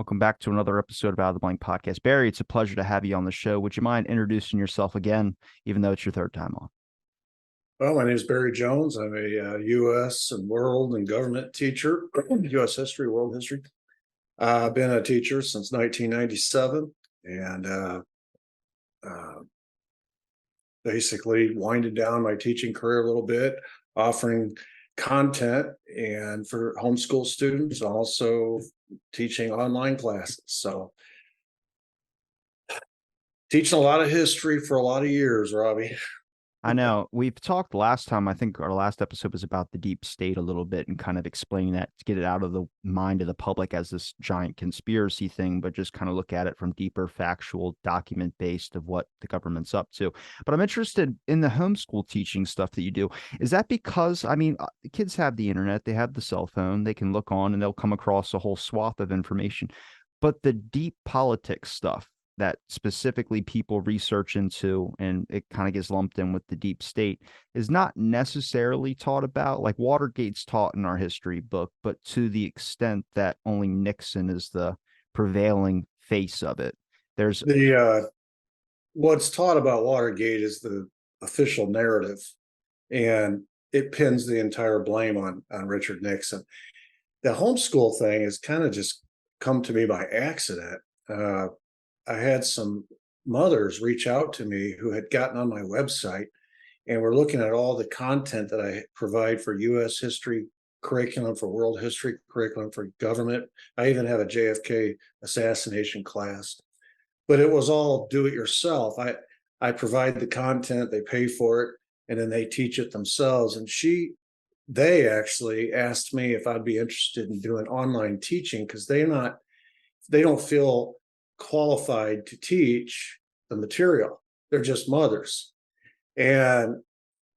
Welcome back to another episode of Out of the Blank Podcast. Barry, it's a pleasure to have you on the show. Would you mind introducing yourself again, even though it's your third time on? Well, my name is Barry Jones. I'm a U.S. and world and government teacher, U.S. history, world history. I've been a teacher since 1997 and uh, basically winded down my teaching career a little bit, offering content and for homeschool students, also teaching online classes. So teaching a lot of history for a lot of years, Robbie. I know we've talked last time. I think our last episode was about the deep state a little bit and kind of explaining that to get it out of the mind of the public as this giant conspiracy thing, but just kind of look at it from deeper factual document based of what the government's up to. But I'm interested in the homeschool teaching stuff that you do. Is that because, the kids have the internet, they have the cell phone, they can look on and they'll come across a whole swath of information. But the deep politics stuff, that specifically people research into and it kind of gets lumped in with the deep state is not necessarily taught about. Like Watergate's taught in our history book, but to the extent that only Nixon is the prevailing face of it. There's The what's taught about Watergate is the official narrative, and it pins the entire blame on Richard Nixon. The homeschool thing has kind of just come to me by accident. I had some mothers reach out to me who had gotten on my website and were looking at all the content that I provide for U.S. history curriculum, for world history curriculum, for government. I even have a JFK assassination class, but it was all do it yourself. I provide the content, they pay for it, and then they teach it themselves. And they actually asked me if I'd be interested in doing online teaching because they don't feel qualified to teach the material. They're just mothers. And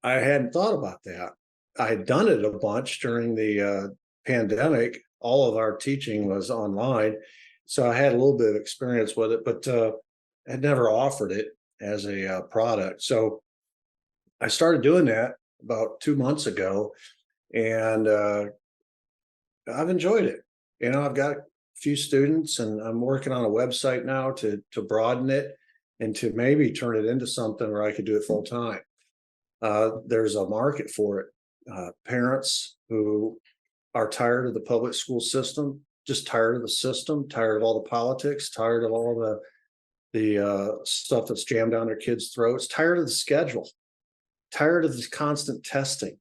I hadn't thought about that. I had done it a bunch during the pandemic. All of our teaching was online. So I had a little bit of experience with it, but had never offered it as a product. So I started doing that about 2 months ago, and I've enjoyed it. I've got few students, and I'm working on a website now to broaden it and to maybe turn it into something where I could do it full time. There's a market for it. Parents who are tired of the public school system, just tired of the system, tired of all the politics, tired of all the stuff that's jammed down their kids' throats, tired of the schedule, tired of this constant testing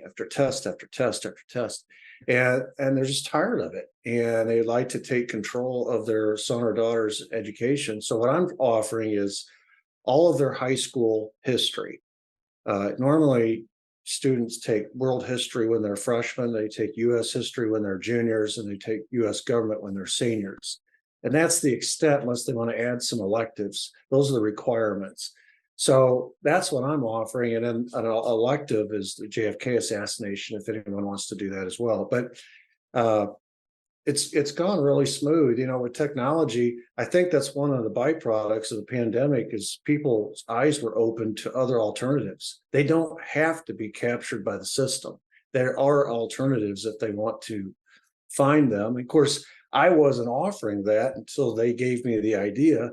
after test after test after test. And they're just tired of it, and they'd like to take control of their son or daughter's education. So what I'm offering is all of their high school history. Normally students take world history when they're freshmen, they take U.S. history when they're juniors, and they take U.S. government when they're seniors. And that's the extent, unless they want to add some electives. Those are the requirements. So that's what I'm offering. And then an elective is the JFK assassination, if anyone wants to do that as well. But it's gone really smooth. With technology, I think that's one of the byproducts of the pandemic is people's eyes were open to other alternatives. They don't have to be captured by the system. There are alternatives if they want to find them. Of course, I wasn't offering that until they gave me the idea.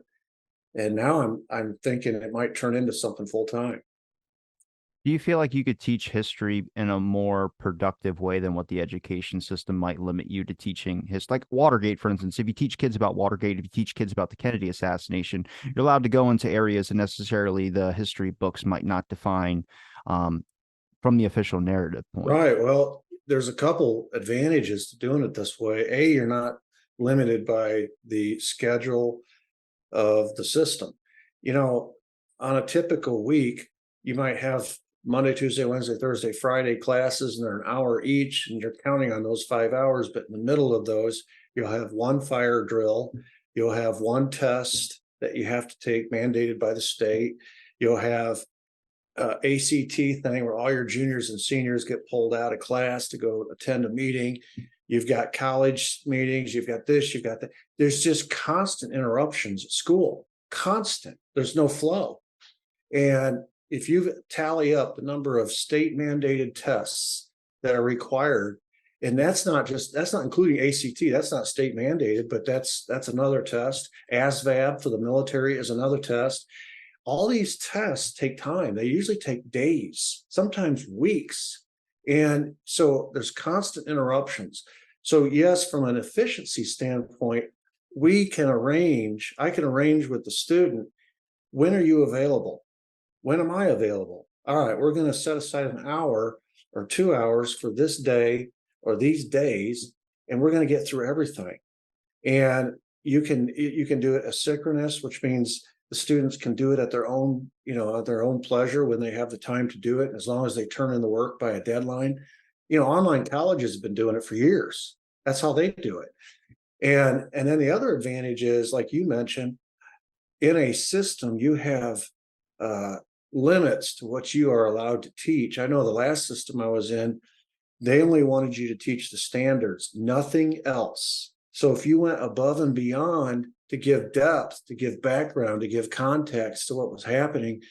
And now I'm thinking it might turn into something full time. Do you feel like you could teach history in a more productive way than what the education system might limit you to teaching like Watergate, for instance? If you teach kids about Watergate, if you teach kids about the Kennedy assassination, you're allowed to go into areas that necessarily the history books might not define from the official narrative point. Right. Well, there's a couple advantages to doing it this way. You're not limited by the schedule of the system. On a typical week, you might have Monday, Tuesday, Wednesday, Thursday, Friday classes, and they're an hour each, and you're counting on those 5 hours. But in the middle of those, you'll have one fire drill, you'll have one test that you have to take mandated by the state, you'll have ACT thing where all your juniors and seniors get pulled out of class to go attend a meeting. You've got college meetings, you've got this, you've got that. There's just constant interruptions at school, constant. There's no flow. And if you tally up the number of state mandated tests that are required, And that's not including ACT. That's not state mandated, but that's another test. ASVAB for the military is another test. All these tests take time. They usually take days, sometimes weeks. And so there's constant interruptions. So yes, from an efficiency standpoint, I can arrange with the student, when are you available? When am I available? All right, we're going to set aside an hour or 2 hours for this day or these days, and we're going to get through everything. And you can do it asynchronous, which means the students can do it at their own, at their own pleasure when they have the time to do it, as long as they turn in the work by a deadline. Online colleges have been doing it for years. That's how they do it. And then the other advantage is, like you mentioned, in a system, you have limits to what you are allowed to teach. I know the last system I was in, they only wanted you to teach the standards, nothing else. So if you went above and beyond to give depth, to give background, to give context to what was happening,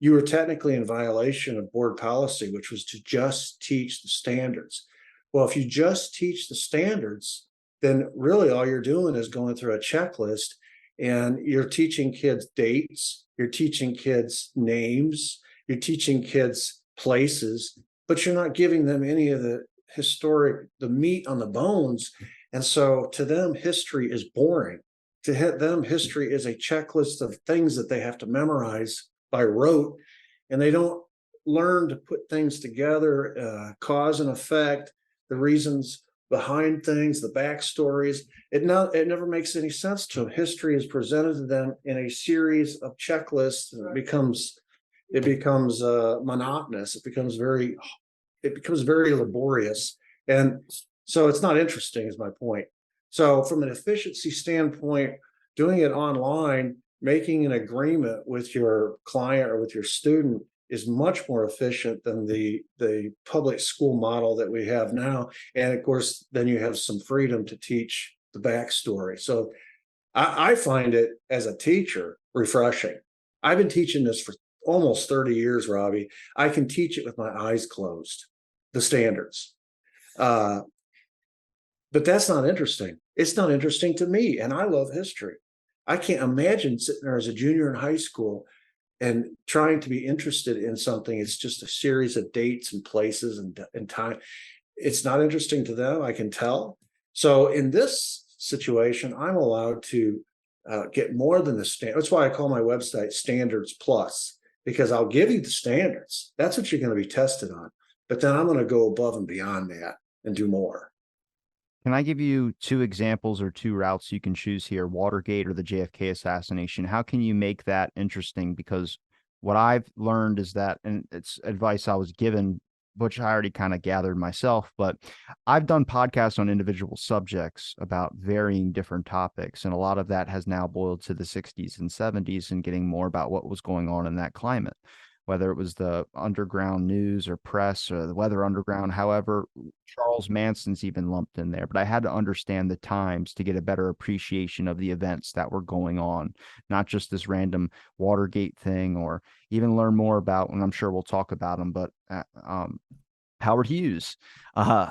you were technically in violation of board policy, which was to just teach the standards. Well, if you just teach the standards, then really all you're doing is going through a checklist, and you're teaching kids dates, you're teaching kids names, you're teaching kids places, but you're not giving them any of the meat on the bones. And so to them, history is boring. To them, history is a checklist of things that they have to memorize by rote, and they don't learn to put things together, cause and effect, the reasons behind things, the backstories. It never makes any sense to them. History is presented to them in a series of checklists, and it becomes monotonous. It becomes very laborious, and so it's not interesting, is my point. So from an efficiency standpoint, doing it online, making an agreement with your client or with your student is much more efficient than the public school model that we have now. And of course, then you have some freedom to teach the backstory. So I find it, as a teacher, refreshing. I've been teaching this for almost 30 years, Robbie. I can teach it with my eyes closed, the standards. But that's not interesting. It's not interesting to me, and I love history. I can't imagine sitting there as a junior in high school and trying to be interested in something. It's just a series of dates and places and time. It's not interesting to them, I can tell. So in this situation, I'm allowed to get more than the standard. That's why I call my website Standards Plus, because I'll give you the standards. That's what you're going to be tested on. But then I'm going to go above and beyond that and do more. Can I give you two examples or two routes you can choose here, Watergate or the JFK assassination? How can you make that interesting? Because what I've learned is that, and it's advice I was given, which I already kind of gathered myself, but I've done podcasts on individual subjects about varying different topics. And a lot of that has now boiled to the 60s and 70s and getting more about what was going on in that climate, whether it was the underground news or press or the weather underground. However, Charles Manson's even lumped in there, but I had to understand the times to get a better appreciation of the events that were going on, not just this random Watergate thing, or even learn more about, and I'm sure we'll talk about them, but Howard Hughes. I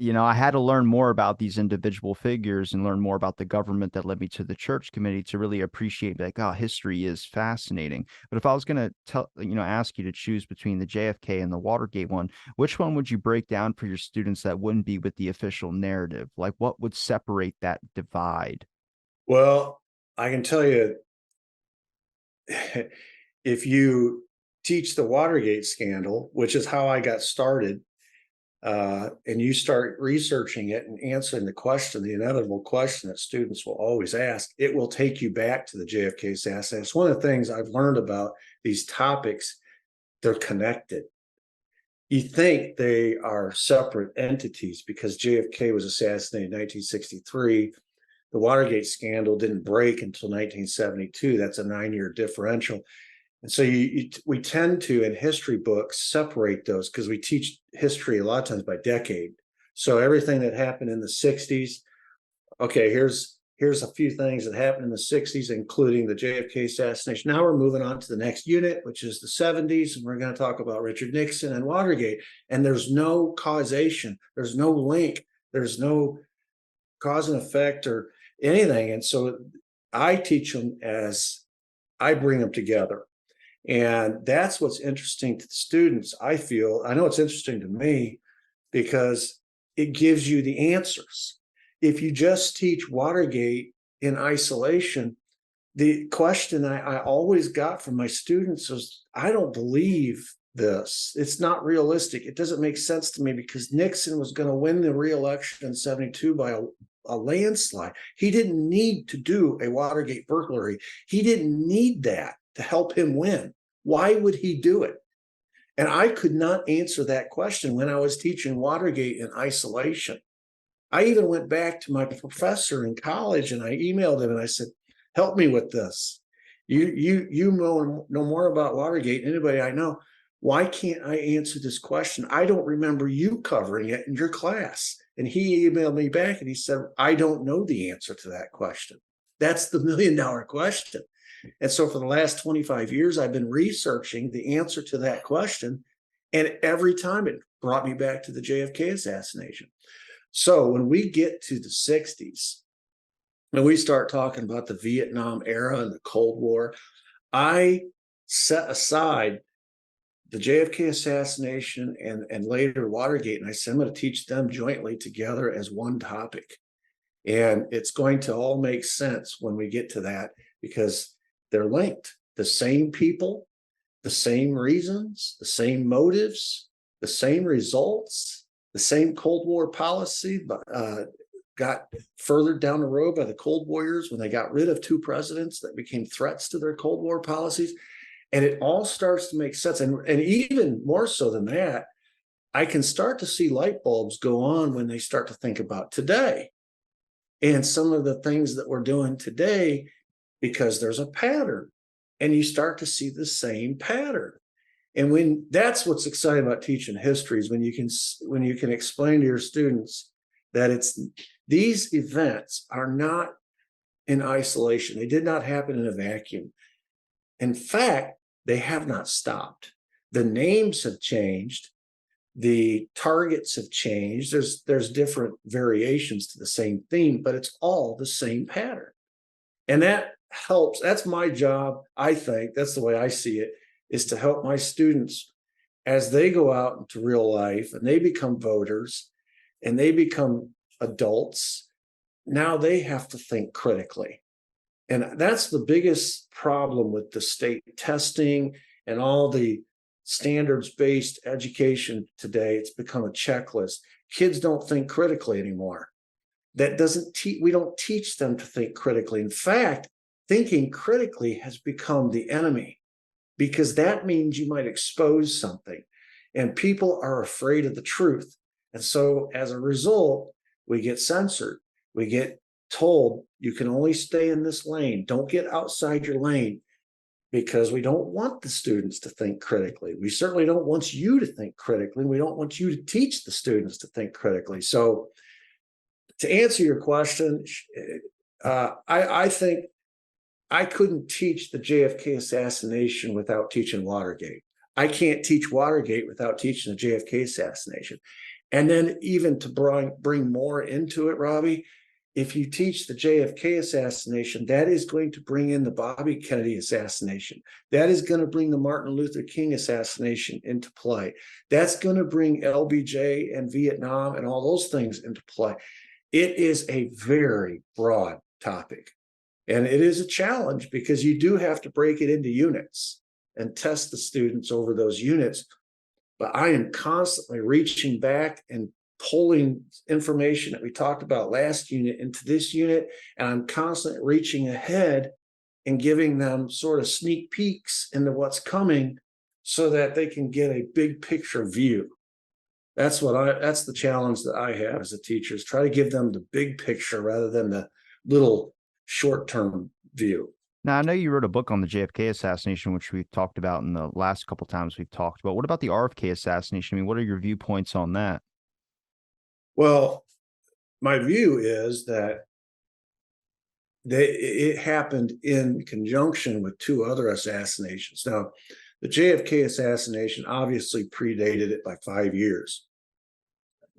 had to learn more about these individual figures and learn more about the government that led me to the church committee to really appreciate, like, oh, history is fascinating. But if I was going to ask you to choose between the JFK and the Watergate one, which one would you break down for your students that wouldn't be with the official narrative? Like, what would separate that divide? Well, I can tell you, if you teach the Watergate scandal, which is how I got started, and you start researching it and answering the inevitable question that students will always ask, it will take you back to the JFK assassination. It's one of the things I've learned about these topics. They're connected. You think they are separate entities because JFK was assassinated in 1963. The Watergate scandal didn't break until 1972. That's a 9-year differential. And so we tend to, in history books, separate those because we teach history a lot of times by decade. So everything that happened in the 60s, okay, here's a few things that happened in the 60s, including the JFK assassination. Now we're moving on to the next unit, which is the 70s, and we're going to talk about Richard Nixon and Watergate. And there's no causation. There's no link There's no cause and effect or anything. And so I teach them as I bring them together. And that's what's interesting to the students, I feel. I know it's interesting to me because it gives you the answers. If you just teach Watergate in isolation, the question I always got from my students was, I don't believe this. It's not realistic. It doesn't make sense to me because Nixon was going to win the re-election in 72 by a landslide. He didn't need to do a Watergate burglary. He didn't need that to help him win. Why would he do it? And I could not answer that question when I was teaching Watergate in isolation. I even went back to my professor in college and I emailed him and I said, help me with this. You know more about Watergate than anybody I know. Why can't I answer this question? I don't remember you covering it in your class. And he emailed me back and he said, I don't know the answer to that question. That's the $1 million question. And so for the last 25 years, I've been researching the answer to that question. And every time it brought me back to the JFK assassination. So when we get to the 60s, and we start talking about the Vietnam era and the Cold War, I set aside the JFK assassination and later Watergate, and I said, I'm going to teach them jointly together as one topic. And it's going to all make sense when we get to that because they're linked. The same people, the same reasons, the same motives, the same results, the same Cold War policy, but got further down the road by the Cold Warriors when they got rid of two presidents that became threats to their Cold War policies. And it all starts to make sense. And even more so than that, I can start to see light bulbs go on when they start to think about today and some of the things that we're doing today, because there's a pattern and you start to see the same pattern. And when that's what's exciting about teaching history is when you can explain to your students that these events are not in isolation. They did not happen in a vacuum. In fact, they have not stopped. The names have changed. The targets have changed. There's different variations to the same theme, but it's all the same pattern. And that helps. That's my job, I think. That's the way I see it, is to help my students as they go out into real life and they become voters and they become adults. Now they have to think critically. And that's the biggest problem with the state testing and all the standards-based education today. It's become a checklist. Kids don't think critically anymore. That doesn't we don't teach them to think critically. In fact, thinking critically has become the enemy because that means you might expose something and people are afraid of the truth. And so as a result, we get censored. We get told you can only stay in this lane. Don't get outside your lane because we don't want the students to think critically. We certainly don't want you to think critically. We don't want you to teach the students to think critically. So to answer your question, I think I couldn't teach the JFK assassination without teaching Watergate. I can't teach Watergate without teaching the JFK assassination. And then even to bring more into it, Robbie, if you teach the JFK assassination, that is going to bring in the Bobby Kennedy assassination. That is going to bring the Martin Luther King assassination into play. That's going to bring LBJ and Vietnam and all those things into play. It is a very broad topic. And it is a challenge because you do have to break it into units and test the students over those units. But I am constantly reaching back and pulling information that we talked about last unit into this unit. And I'm constantly reaching ahead and giving them sort of sneak peeks into what's coming so that they can get a big picture view. That's the challenge that I have as a teacher, is try to give them the big picture rather than the little short-term view. Now, I know you wrote a book on the JFK assassination, which we've talked about in the last couple of times we've talked about. What about the RFK assassination? I mean, what are your viewpoints on that? Well, my view is that it happened in conjunction with two other assassinations. Now, the JFK assassination obviously predated it by 5 years.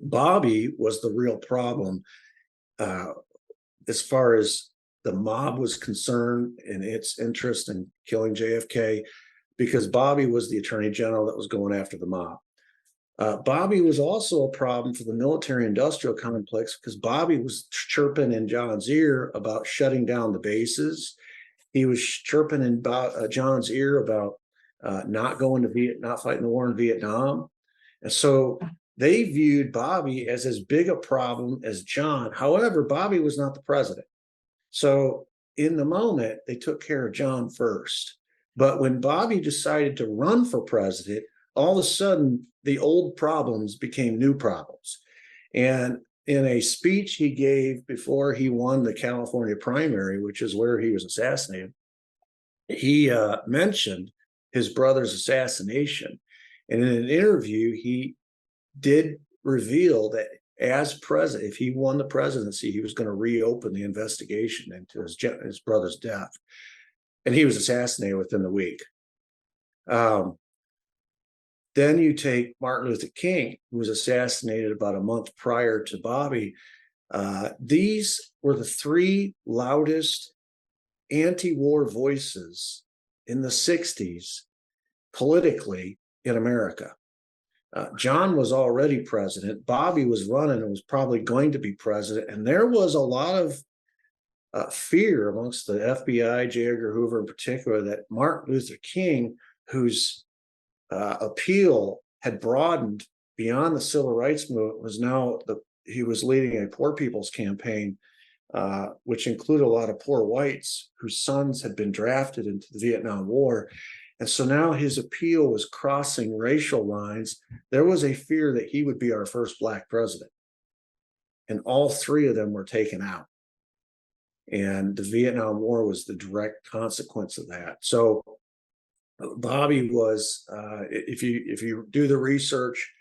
Bobby was the real problem uh, as far as the mob was concerned and its interest in killing JFK, because Bobby was the attorney general that was going after the mob. Bobby was also a problem for the military industrial complex because Bobby was chirping in John's ear about shutting down the bases. He was chirping in John's ear about not going to not fighting the war in Vietnam. And so they viewed Bobby as big a problem as John. However, Bobby was not the president. So in the moment, they took care of John first. But when Bobby decided to run for president, all of a sudden the old problems became new problems. And in a speech he gave before he won the California primary, which is where he was assassinated, he mentioned his brother's assassination. And in an interview, he did reveal that as president, if he won the presidency, he was going to reopen the investigation into his brother's death. And he was assassinated within the week. Then you take Martin Luther King, who was assassinated about a month prior to Bobby. These were the three loudest anti-war voices in the 60s politically in America. John was already president. Bobby was running and was probably going to be president. And there was a lot of fear amongst the FBI, J. Edgar Hoover in particular, that Martin Luther King, whose appeal had broadened beyond the civil rights movement, was now he was leading a poor people's campaign, which included a lot of poor whites whose sons had been drafted into the Vietnam War. And so now his appeal was crossing racial lines. There was a fear that he would be our first Black president. And all three of them were taken out. And the Vietnam War was the direct consequence of that. So Bobby was, if you do the research,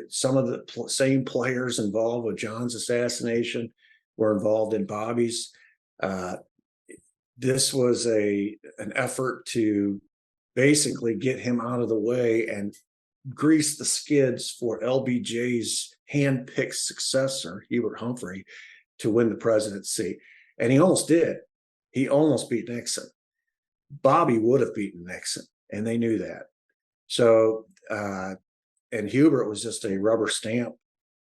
some of the same players involved with John's assassination were involved in Bobby's. This was an effort to basically get him out of the way and grease the skids for LBJ's handpicked successor, Hubert Humphrey, to win the presidency. And he almost did. He almost beat Nixon. Bobby would have beaten Nixon, and they knew that. So, and Hubert was just a rubber stamp.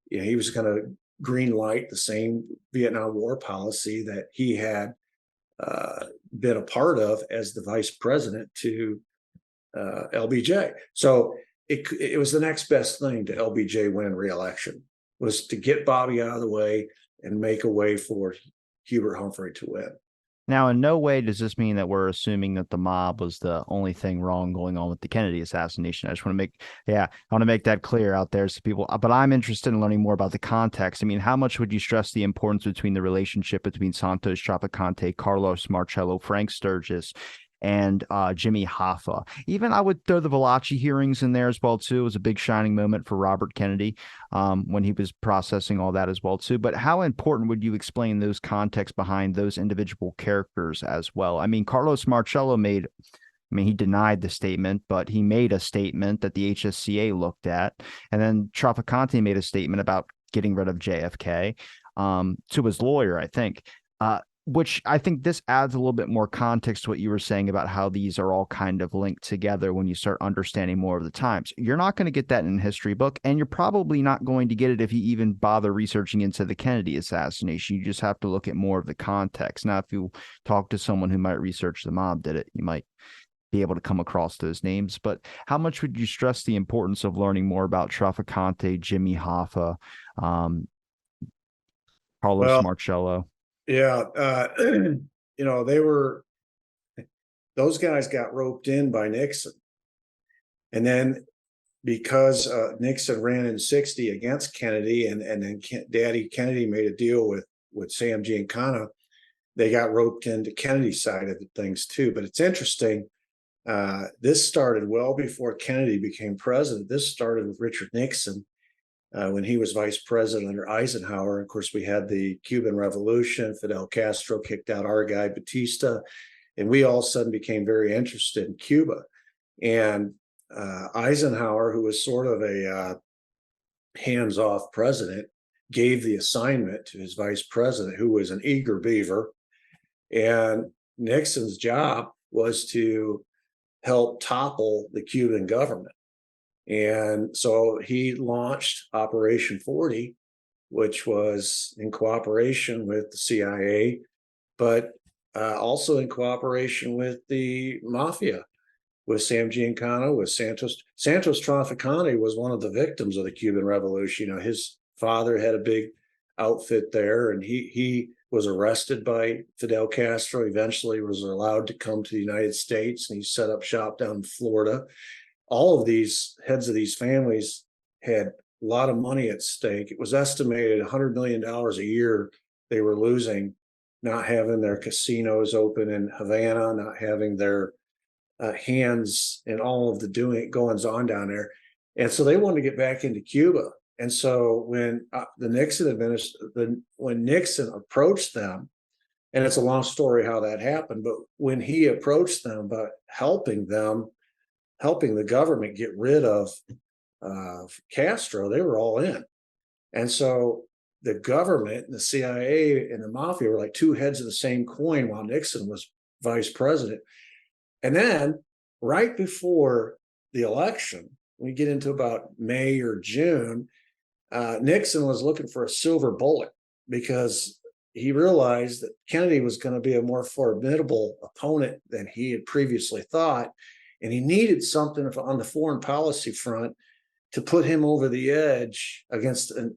You know, he was going to green light the same Vietnam War policy that he had been a part of as the vice president to LBJ. So it was the next best thing to LBJ winning re-election, was to get Bobby out of the way and make a way for Hubert Humphrey to win. Now, in no way does this mean that we're assuming that the mob was the only thing wrong going on with the Kennedy assassination. I just want to I want to make that clear out there so people, but I'm interested in learning more about the context. I mean, how much would you stress the importance between the relationship between Santos Trafficante, Carlos Marcello, Frank Sturgis, and Jimmy Hoffa? Even I would throw the Valachi hearings in there as well too. It was a big shining moment for Robert Kennedy when he was processing all that as well too. But how important would you explain those contexts behind those individual characters as well? I mean, Carlos Marcello he denied the statement, but he made a statement that the HSCA looked at, and then Trafficante made a statement about getting rid of JFK to his lawyer, I think. Which I think this adds a little bit more context to what you were saying about how these are all kind of linked together when you start understanding more of the times. You're not going to get that in a history book, and you're probably not going to get it if you even bother researching into the Kennedy assassination. You just have to look at more of the context. Now, if you talk to someone who might research the mob did it, you might be able to come across those names. But how much would you stress the importance of learning more about Trafficante, Jimmy Hoffa, Carlos Well, Marcello? yeah, those guys got roped in by Nixon. And then because Nixon ran in 60 against Kennedy, and then Daddy Kennedy made a deal with Sam Giancana, they got roped into Kennedy's side of the things too. But it's interesting. This started well before Kennedy became president. This started with Richard Nixon when he was vice president under Eisenhower. Of course, we had the Cuban Revolution. Fidel Castro kicked out our guy, Batista, and we all of a sudden became very interested in Cuba. And Eisenhower, who was sort of hands-off president gave the assignment to his vice president, who was an eager beaver. And Nixon's job was to help topple the Cuban government. And so he launched Operation 40, which was in cooperation with the CIA, but also in cooperation with the mafia, with Sam Giancana, with Santos. Santos Trafficante was one of the victims of the Cuban Revolution. You know, his father had a big outfit there, and he was arrested by Fidel Castro. Eventually was allowed to come to the United States, and he set up shop down in Florida. All of these heads of these families had a lot of money at stake. It was estimated $100 million a year they were losing, not having their casinos open in Havana, not having their hands in all of the goings on down there. And so they wanted to get back into Cuba. And so when the Nixon administration, when Nixon approached them, and it's a long story how that happened, but when he approached them about helping the government get rid of Castro, they were all in. And so the government and the CIA and the mafia were like two heads of the same coin while Nixon was vice president. And then right before the election, we get into about May or June, Nixon was looking for a silver bullet because he realized that Kennedy was going to be a more formidable opponent than he had previously thought. And he needed something on the foreign policy front to put him over the edge against a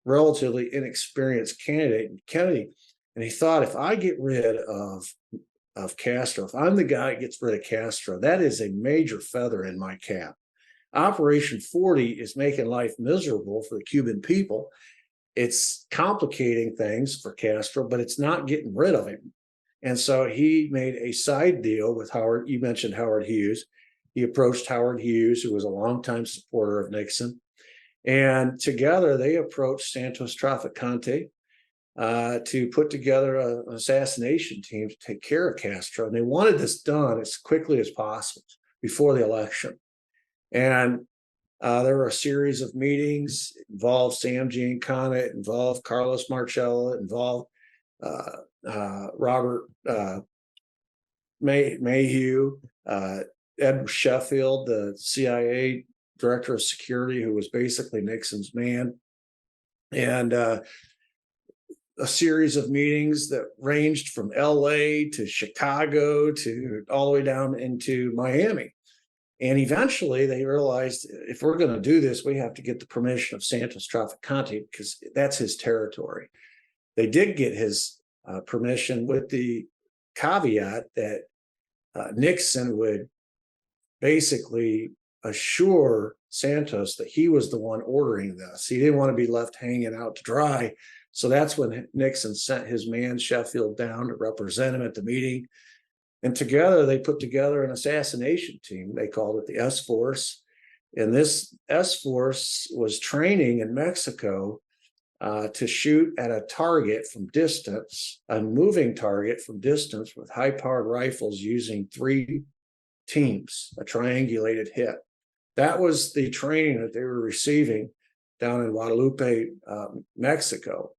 relatively inexperienced candidate, Kennedy. And he thought, if I get rid of Castro, if I'm the guy that gets rid of Castro, that is a major feather in my cap. Operation 40 is making life miserable for the Cuban people. It's complicating things for Castro, but it's not getting rid of him. And so he made a side deal with Howard. You mentioned Howard Hughes. He approached Howard Hughes, who was a longtime supporter of Nixon. And together they approached Santos Trafficante to put together an assassination team to take care of Castro. And they wanted this done as quickly as possible before the election. And there were a series of meetings. It involved Sam Giancana, it involved Carlos Marcello, it involved Robert Mayhew, Ed Sheffield, the CIA director of security, who was basically Nixon's man, and a series of meetings that ranged from LA to Chicago to all the way down into Miami. And eventually they realized, if we're going to do this, we have to get the permission of Santos Trafficante because that's his territory. They did get his permission with the caveat that Nixon would basically assure Santos that he was the one ordering this. He didn't want to be left hanging out to dry. So that's when Nixon sent his man Sheffield down to represent him at the meeting. And together they put together an assassination team. They called it the S-Force. And this S-Force was training in Mexico to shoot at a target from distance, a moving target from distance with high-powered rifles using 3 teams, a triangulated hit. That was the training that they were receiving down in Guadalupe, Mexico.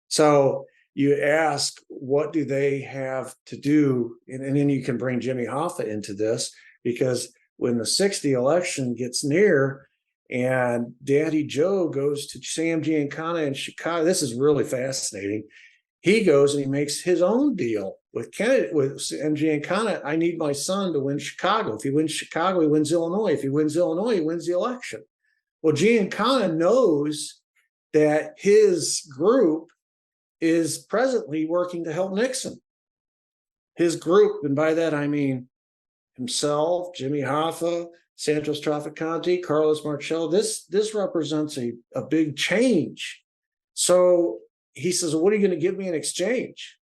So you ask, what do they have to do? And then you can bring Jimmy Hoffa into this, because when the 60 election gets near and Daddy Joe goes to Sam Giancana in Chicago, this is really fascinating. He goes and he makes his own deal with Kennedy, with Sam Giancana. I need my son to win Chicago. If he wins Chicago, he wins Illinois. If he wins Illinois, he wins the election. Well, Giancana knows that his group is presently working to help Nixon. His group, and by that I mean himself, Jimmy Hoffa, Santos Trafficante, Carlos Marcello, this represents a big change. So he says, well, what are you going to give me in exchange?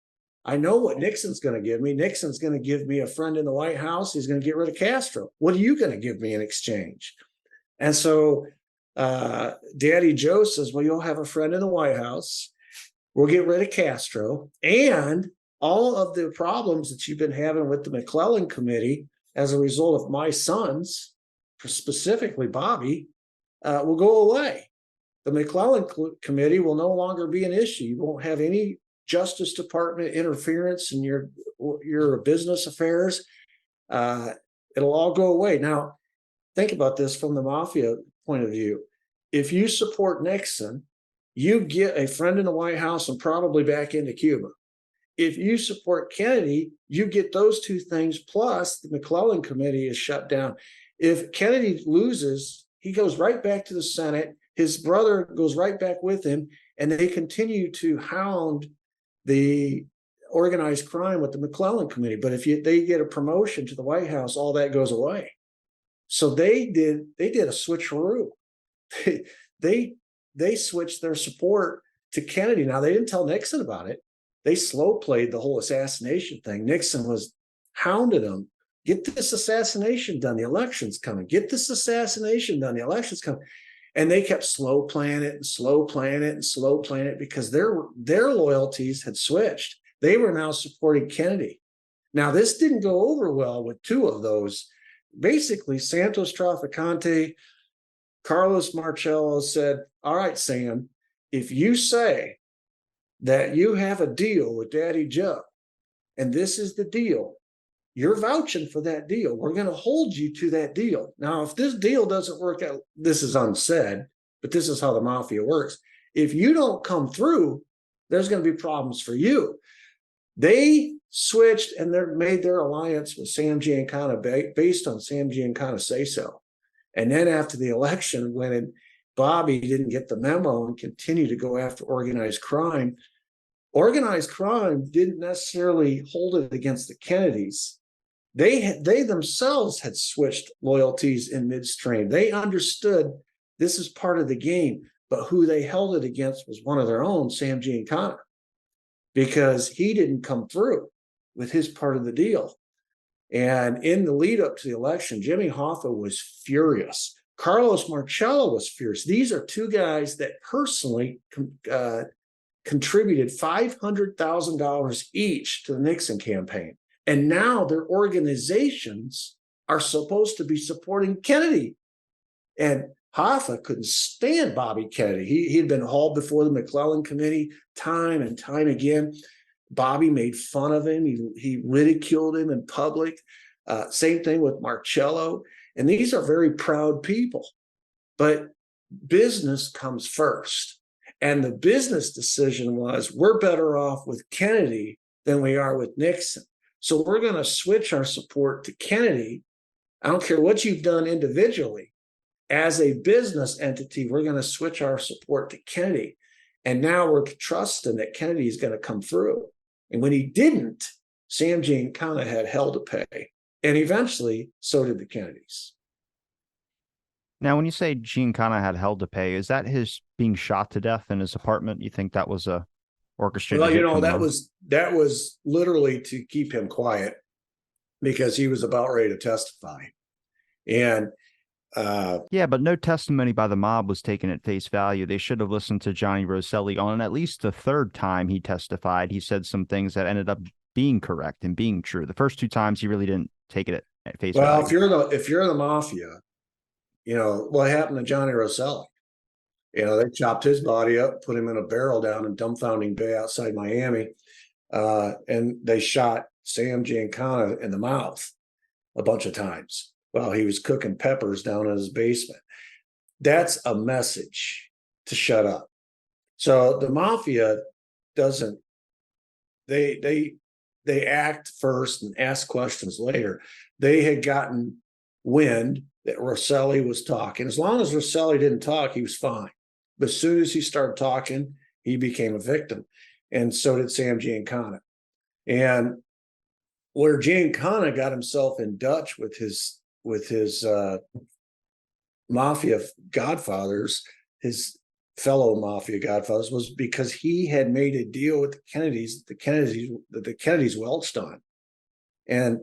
I know what Nixon's going to give me. Nixon's going to give me a friend in the White House. He's going to get rid of Castro. What are you going to give me in exchange? And so Daddy Joe says, well, you'll have a friend in the White House. We'll get rid of Castro. And all of the problems that you've been having with the McClellan Committee as a result of my sons, specifically Bobby, will go away. the McClellan committee will no longer be an issue. You won't have any Justice Department interference in your business affairs. It'll all go away. Now, think about this from the mafia point of view. If you support Nixon, you get a friend in the White House and probably back into Cuba. If you support Kennedy, you get those two things, plus the McClellan committee is shut down. If Kennedy loses, he goes right back to the Senate. His brother goes right back with him, and they continue to hound the organized crime with the McClellan committee. But if they get a promotion to the White House, all that goes away. So they did a switcheroo. They switched their support to Kennedy. Now, they didn't tell Nixon about it. They slow played the whole assassination thing. Nixon was hounded them. Get this assassination done. The election's coming. Get this assassination done. The election's coming. And they kept slow playing it and slow playing it and slow playing it because their loyalties had switched. They were now supporting Kennedy. Now, this didn't go over well with two of those. Basically, Santos Trafficante, Carlos Marcello said, all right, Sam, if you say that you have a deal with Daddy Joe, and this is the deal, you're vouching for that deal. We're going to hold you to that deal. Now, if this deal doesn't work out, this is unsaid, but this is how the mafia works. If you don't come through, there's going to be problems for you. They switched and they made their alliance with Sam Giancana based on Sam Giancana's say-so. And then after the election, when Bobby didn't get the memo and continued to go after organized crime didn't necessarily hold it against the Kennedys. They themselves had switched loyalties in midstream. They understood this is part of the game, but who they held it against was one of their own, Sam Giancana, because he didn't come through with his part of the deal. And in the lead up to the election, Jimmy Hoffa was furious. Carlos Marcello was furious. These are two guys that personally contributed $500,000 each to the Nixon campaign. And now their organizations are supposed to be supporting Kennedy. And Hoffa couldn't stand Bobby Kennedy. He had been hauled before the McClellan committee time and time again. Bobby made fun of him. He ridiculed him in public. Same thing with Marcello. And these are very proud people. But business comes first. And the business decision was, we're better off with Kennedy than we are with Nixon. So we're going to switch our support to Kennedy. I don't care what you've done individually. As a business entity, we're going to switch our support to Kennedy. And now we're trusting that Kennedy is going to come through. And when he didn't, Sam Giancana had hell to pay. And eventually, so did the Kennedys. Now, when you say Giancana had hell to pay, is that his being shot to death in his apartment? You think that was a orchestrated? Well, that was literally to keep him quiet because he was about ready to testify. And yeah, but no testimony by the mob was taken at face value. They should have listened to Johnny Rosselli on at least the third time he testified. He said some things that ended up being correct and being true. The first two times he really didn't take it at face value. Well, if you're the mafia, you know what happened to Johnny Rosselli. You know, they chopped his body up, put him in a barrel down in Dumbfounding Bay outside Miami, and they shot Sam Giancana in the mouth a bunch of times while he was cooking peppers down in his basement. That's a message to shut up. So the mafia doesn't, they act first and ask questions later. They had gotten wind that Rosselli was talking. As long as Rosselli didn't talk, he was fine. But as soon as he started talking, he became a victim. And so did Sam Giancana. And where Giancana got himself in Dutch with his mafia godfathers, his fellow mafia godfathers, was because he had made a deal with the Kennedys that the Kennedys welched on. And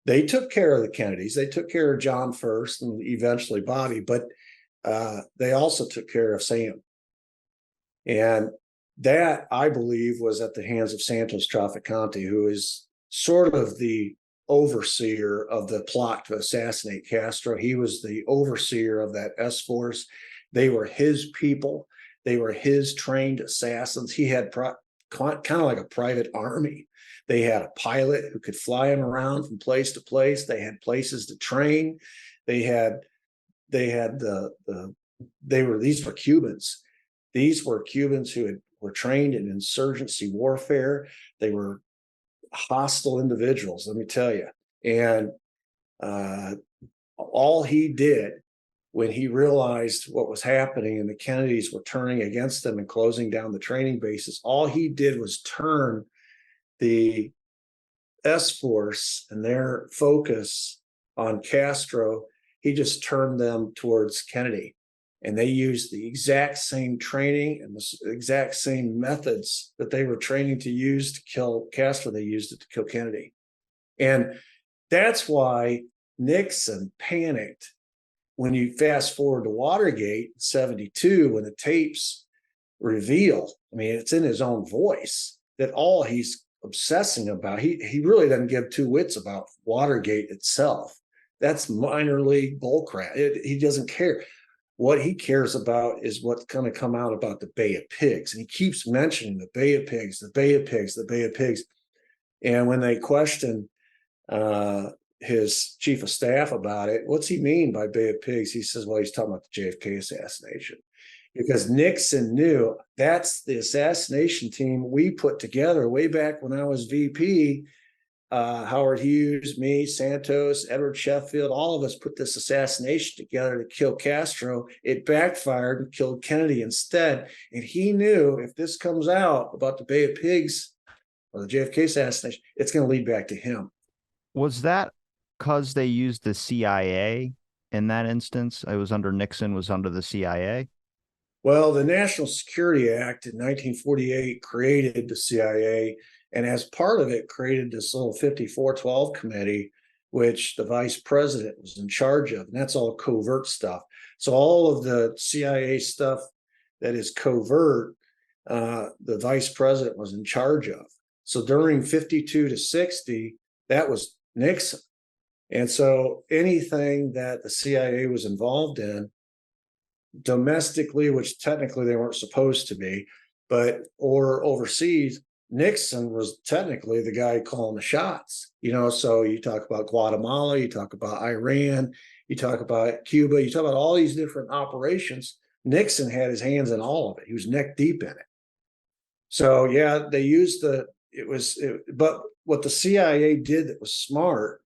they took care of the Kennedys. They took care of John first and eventually Bobby, but they also took care of Sam. And that, I believe, was at the hands of Santos Trafficante, who is sort of the overseer of the plot to assassinate Castro. He was the overseer of that S-Force. They were his people. They were his trained assassins. He had kind of like a private army. They had a pilot who could fly him around from place to place. They had places to train. They had these were Cubans. These were Cubans who were trained in insurgency warfare. They were hostile individuals, let me tell you. And all he did when he realized what was happening and the Kennedys were turning against them and closing down the training bases, all he did was turn the S-Force and their focus on Castro. He just turned them towards Kennedy. And they used the exact same training and the exact same methods that they were training to use to kill Castro. They used it to kill Kennedy. And that's why Nixon panicked when you fast forward to Watergate 72, when the tapes reveal, I mean, it's in his own voice, that all he's obsessing about, he really doesn't give two wits about Watergate itself. That's minor league bullcrap. He doesn't care. What he cares about is what's going to come out about the Bay of Pigs. And he keeps mentioning the Bay of Pigs, the Bay of Pigs, the Bay of Pigs. And when they question his chief of staff about it, what's he mean by Bay of Pigs? He says, well, he's talking about the JFK assassination. Because Nixon knew that's the assassination team we put together way back when I was VP. Howard Hughes, me, Santos, Edward Sheffield, all of us put this assassination together to kill Castro. It backfired and killed Kennedy instead. And he knew if this comes out about the Bay of Pigs or the JFK assassination, it's going to lead back to him. Was that because they used the CIA in that instance? It was under Nixon, was under the CIA? Well, the National Security Act in 1948 created the CIA, and as part of it created this little 5412 committee, which the vice president was in charge of, and that's all covert stuff. So all of the CIA stuff that is covert, the vice president was in charge of. So during 52 to 60, that was Nixon. And so anything that the CIA was involved in domestically, which technically they weren't supposed to be, or overseas, Nixon was technically the guy calling the shots. So you talk about Guatemala, you talk about Iran, you talk about Cuba, you talk about all these different operations. Nixon had his hands in all of it. He was neck deep in it. So yeah, they used but what the CIA did that was smart,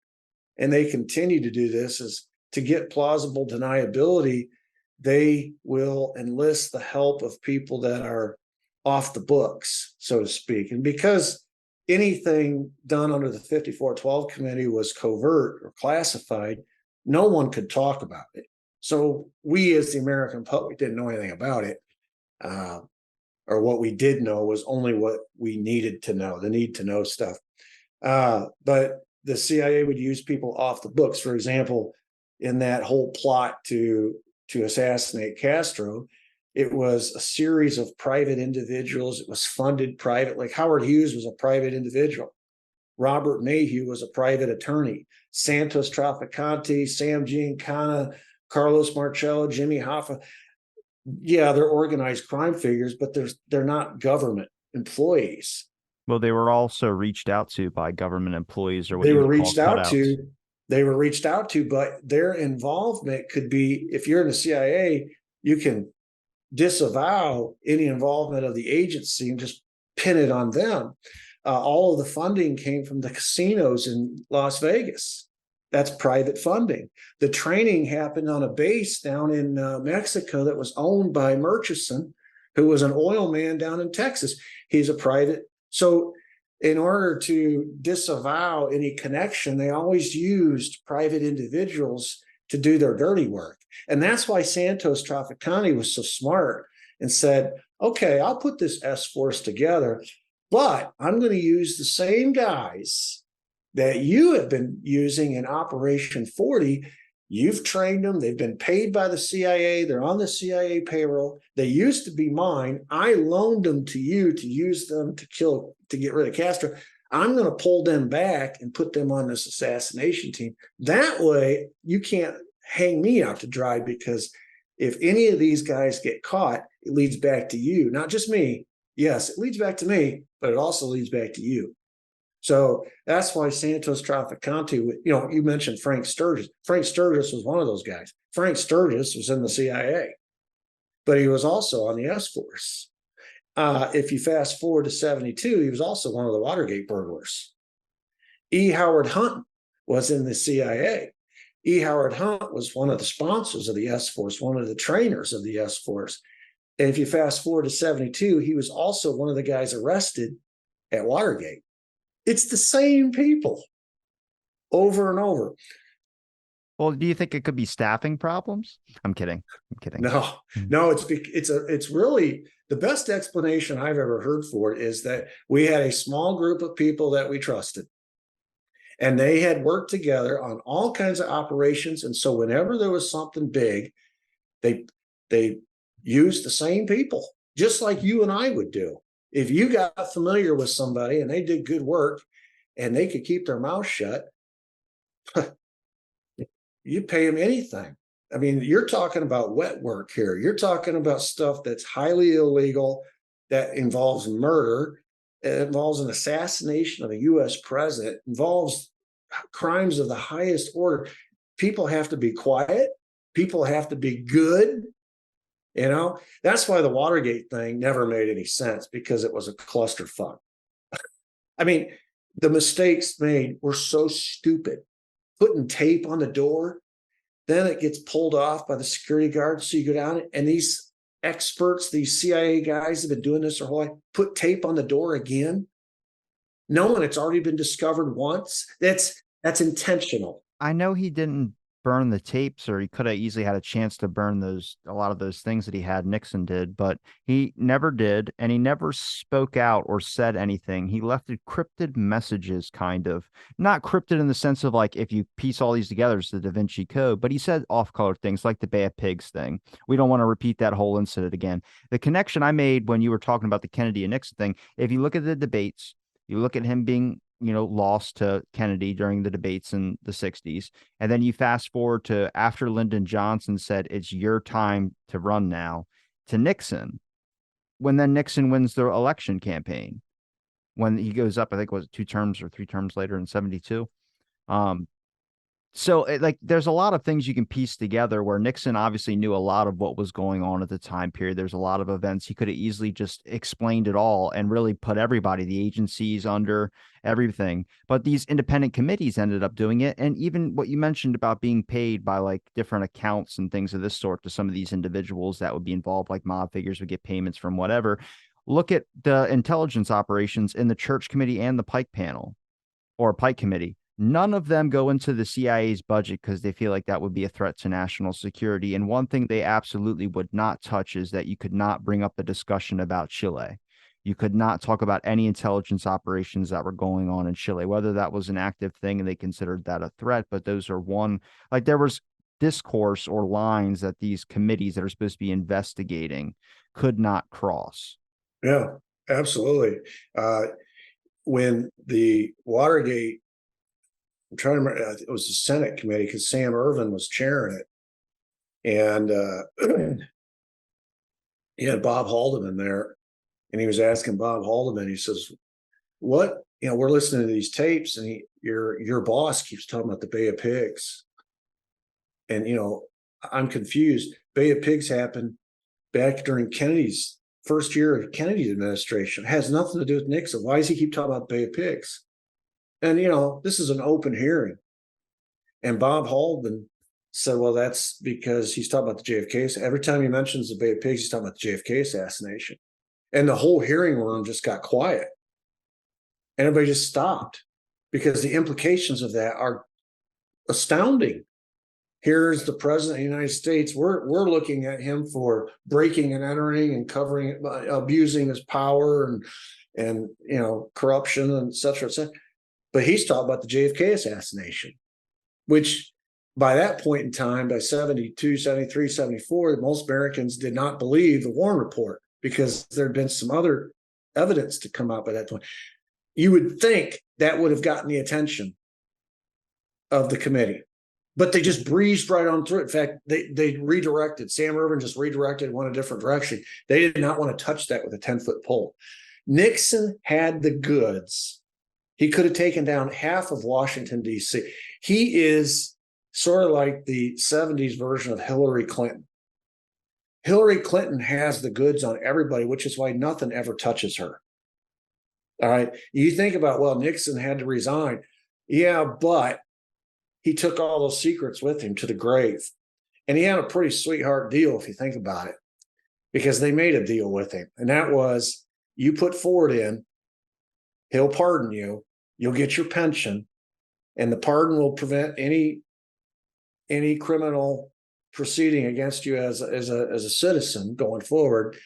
and they continue to do this, is to get plausible deniability, they will enlist the help of people that are off the books, so to speak. And because anything done under the 5412 committee was covert or classified, no one could talk about it. So we, as the American public, didn't know anything about it. Or what we did know was only what we needed to know, the need to know stuff. But the CIA would use people off the books. For example, in that whole plot to assassinate Castro, it was a series of private individuals. It was funded private. Like Howard Hughes was a private individual. Robert Mayhew was a private attorney. Santos Trafficante, Sam Giancana, Carlos Marcello, Jimmy Hoffa. Yeah, they're organized crime figures, but they're not government employees. Well, they were also reached out to by government employees, or what They you were would call reached out cutouts. to. They were reached out to, but their involvement could be, if you're in the CIA, you can disavow any involvement of the agency and just pin it on them. All of the funding came from the casinos in Las Vegas. That's private funding. The training happened on a base down in Mexico that was owned by Murchison, who was an oil man down in Texas. He's a private. So in order to disavow any connection, they always used private individuals to do their dirty work. And that's why Santos Trafficante was so smart and said, okay, I'll put this S-Force together, but I'm going to use the same guys that you have been using in Operation 40. You've trained them. They've been paid by the CIA. They're on the CIA payroll. They used to be mine. I loaned them to you to use them to get rid of Castro. I'm going to pull them back and put them on this assassination team. That way, you can't hang me out to dry, because if any of these guys get caught, it leads back to you, not just me. Yes, it leads back to me, but it also leads back to you. So that's why Santos Trafficante, you mentioned Frank Sturgis. Frank Sturgis was one of those guys. Frank Sturgis was in the CIA, but he was also on the S-Force. If you fast forward to 72, he was also one of the Watergate burglars. E. Howard Hunt was in the CIA. E. Howard Hunt was one of the sponsors of the S-Force, one of the trainers of the S-Force. And if you fast forward to 72, he was also one of the guys arrested at Watergate. It's the same people over and over. Well, do you think it could be staffing problems? I'm kidding. No, it's really the best explanation I've ever heard for it is that we had a small group of people that we trusted, and they had worked together on all kinds of operations. And so whenever there was something big, they used the same people, just like you and I would do. If you got familiar with somebody and they did good work and they could keep their mouth shut, you pay them anything. I mean, you're talking about wet work here. You're talking about stuff that's highly illegal, that involves murder, it involves an assassination of a U.S. president, involves crimes of the highest order. People have to be quiet. People have to be good. That's why the Watergate thing never made any sense, because it was a clusterfuck. I mean, the mistakes made were so stupid. Putting tape on the door, then it gets pulled off by the security guard. So you go down, and these experts, these CIA guys have been doing this their whole life, put tape on the door again, knowing it's already been discovered once. That's intentional. I know he didn't burn the tapes, or he could have easily had a chance to burn a lot of those things that he had Nixon did, but he never did, and he never spoke out or said anything. He left cryptid messages, kind of. Not cryptid in the sense of like, if you piece all these together, it's the Da Vinci Code, but he said off-color things like the Bay of Pigs thing. We don't want to repeat that whole incident again. The connection I made when you were talking about the Kennedy and Nixon thing, if you look at the debates, you look at him being lost to Kennedy during the debates in the 60s. And then you fast forward to after Lyndon Johnson said, it's your time to run now, to Nixon, when then Nixon wins the election campaign, when he goes up, I think it was 2 terms or 3 terms later in 72. So there's a lot of things you can piece together where Nixon obviously knew a lot of what was going on at the time period. There's a lot of events. He could have easily just explained it all and really put everybody, the agencies, under everything. But these independent committees ended up doing it. And even what you mentioned about being paid by like different accounts and things of this sort to some of these individuals that would be involved, like mob figures would get payments from whatever. Look at the intelligence operations in the Church Committee and the Pike panel or Pike Committee. None of them go into the CIA's budget because they feel like that would be a threat to national security. And one thing they absolutely would not touch is that you could not bring up the discussion about Chile. You could not talk about any intelligence operations that were going on in Chile, whether that was an active thing and they considered that a threat. But those are there was discourse or lines that these committees that are supposed to be investigating could not cross. Yeah, absolutely. When the Watergate, I'm trying to remember, it was the Senate committee because Sam Ervin was chairing it. And he had Bob Haldeman there, and he was asking Bob Haldeman, he says, we're listening to these tapes, and your boss keeps talking about the Bay of Pigs. And, I'm confused. Bay of Pigs happened back during Kennedy's first year of Kennedy's administration. It has nothing to do with Nixon. Why does he keep talking about Bay of Pigs? And, this is an open hearing. And Bob Haldeman said, well, that's because he's talking about the JFK. Every time he mentions the Bay of Pigs, he's talking about the JFK assassination. And the whole hearing room just got quiet. And everybody just stopped because the implications of that are astounding. Here's the president of the United States. We're looking at him for breaking and entering and covering, abusing his power and corruption and et cetera, et cetera. But he's talking about the JFK assassination, which by that point in time, by 72, 73, 74, most Americans did not believe the Warren Report because there had been some other evidence to come out by that point. You would think that would have gotten the attention of the committee. but they just breezed right on through it. In fact, they redirected. Sam Ervin just redirected, went a different direction. They did not want to touch that with a 10-foot pole. Nixon had the goods. He could have taken down half of Washington, D.C. He is sort of like the 70s version of Hillary Clinton. Hillary Clinton has the goods on everybody, which is why nothing ever touches her. All right. You think about, well, Nixon had to resign. Yeah, but he took all those secrets with him to the grave. And he had a pretty sweetheart deal, if you think about it, because they made a deal with him. And that was, you put Ford in, he'll pardon you, you'll get your pension, and the pardon will prevent any criminal proceeding against you as a citizen going forward.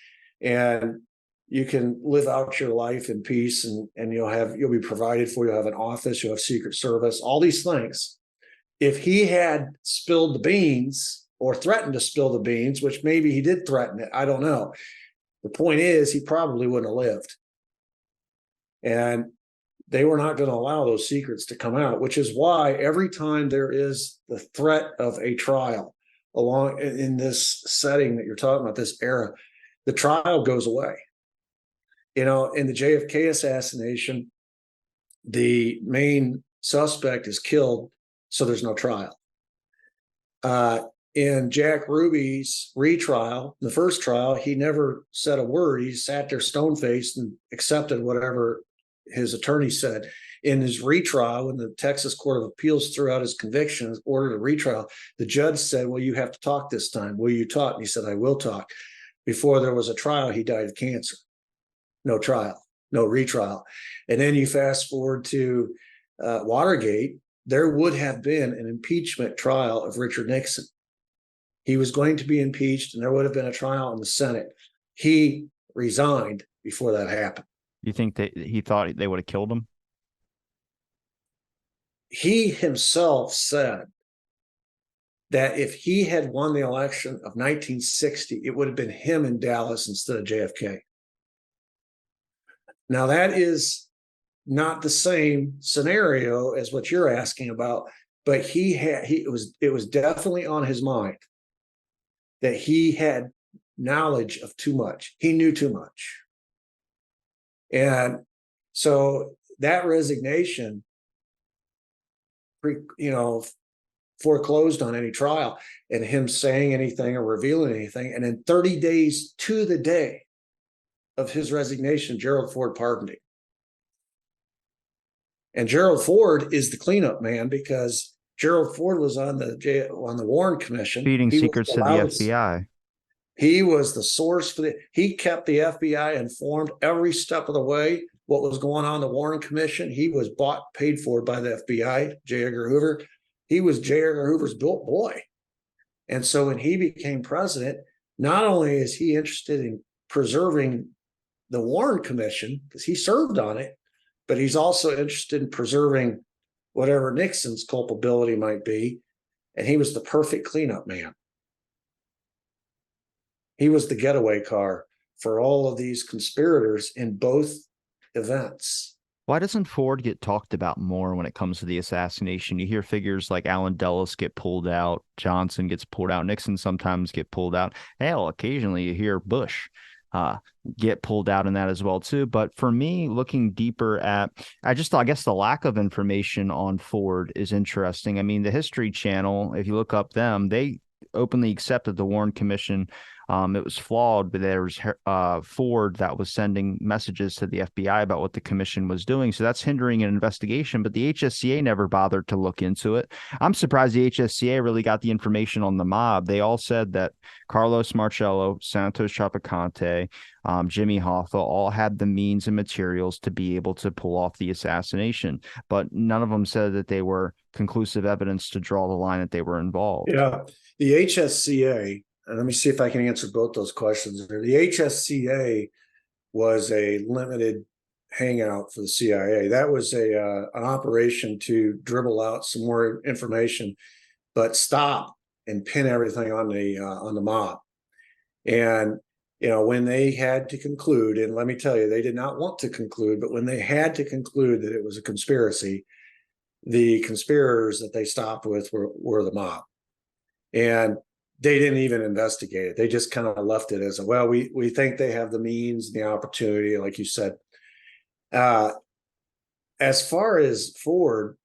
And you can live out your life in peace, and you'll be provided for. You'll have an office, you'll have Secret Service, all these things. If he had spilled the beans or threatened to spill the beans, which maybe he did threaten it, I don't know. The point is, he probably wouldn't have lived. And they were not going to allow those secrets to come out, which is why every time there is the threat of a trial along in this setting that you're talking about, this era, the trial goes away. In the JFK assassination, the main suspect is killed, so there's no trial. In Jack Ruby's retrial, the first trial, he never said a word. He sat there stone-faced and accepted whatever his attorney said. In his retrial, when the Texas Court of Appeals threw out his convictions, ordered a retrial, the judge said, well, you have to talk this time. Will you talk? And he said, I will talk. Before there was a trial, he died of cancer. No trial, no retrial. And then you fast forward to Watergate, there would have been an impeachment trial of Richard Nixon. He was going to be impeached, and there would have been a trial in the Senate. He resigned before that happened. You think that he thought they would have killed him? He himself said that if he had won the election of 1960, it would have been him in Dallas instead of JFK. Now, that is not the same scenario as what you're asking about, but it was definitely on his mind that he had knowledge of too much. He knew too much. And so that resignation, foreclosed on any trial and him saying anything or revealing anything. And in 30 days to the day of his resignation, Gerald Ford pardoned him. And Gerald Ford is the cleanup man, because Gerald Ford was on the Warren Commission, feeding secrets to the FBI. He was the source for he kept the FBI informed every step of the way what was going on in the Warren Commission. He was paid for by the FBI, J. Edgar Hoover. He was J. Edgar Hoover's built boy. And so when he became president, not only is he interested in preserving the Warren Commission, because he served on it, but he's also interested in preserving whatever Nixon's culpability might be. And he was the perfect cleanup man. He was the getaway car for all of these conspirators in both events. Why doesn't Ford get talked about more when it comes to the assassination? You hear figures like Allen Dulles get pulled out, Johnson gets pulled out, Nixon sometimes get pulled out. Hell, occasionally you hear Bush get pulled out in that as well too. But for me, looking deeper at, I guess the lack of information on Ford is interesting. I mean, the History Channel, if you look up them, they openly accepted the Warren Commission. It was flawed, but there was Ford that was sending messages to the FBI about what the commission was doing. So that's hindering an investigation, but the HSCA never bothered to look into it. I'm surprised the HSCA really got the information on the mob. They all said that Carlos Marcello, Santos Chapacante, Jimmy Hoffa all had the means and materials to be able to pull off the assassination, but none of them said that they were conclusive evidence to draw the line that they were involved. Yeah, the HSCA, and let me see if I can answer both those questions. The HSCA was a limited hangout for the CIA. That was an operation to dribble out some more information, but stop and pin everything on the mob. And when they had to conclude, and let me tell you, they did not want to conclude, but when they had to conclude that it was a conspiracy, the conspirators that they stopped with were the mob. And they didn't even investigate it. They just kind of left it as well, we think they have the means and the opportunity, like you said. As far as Ford,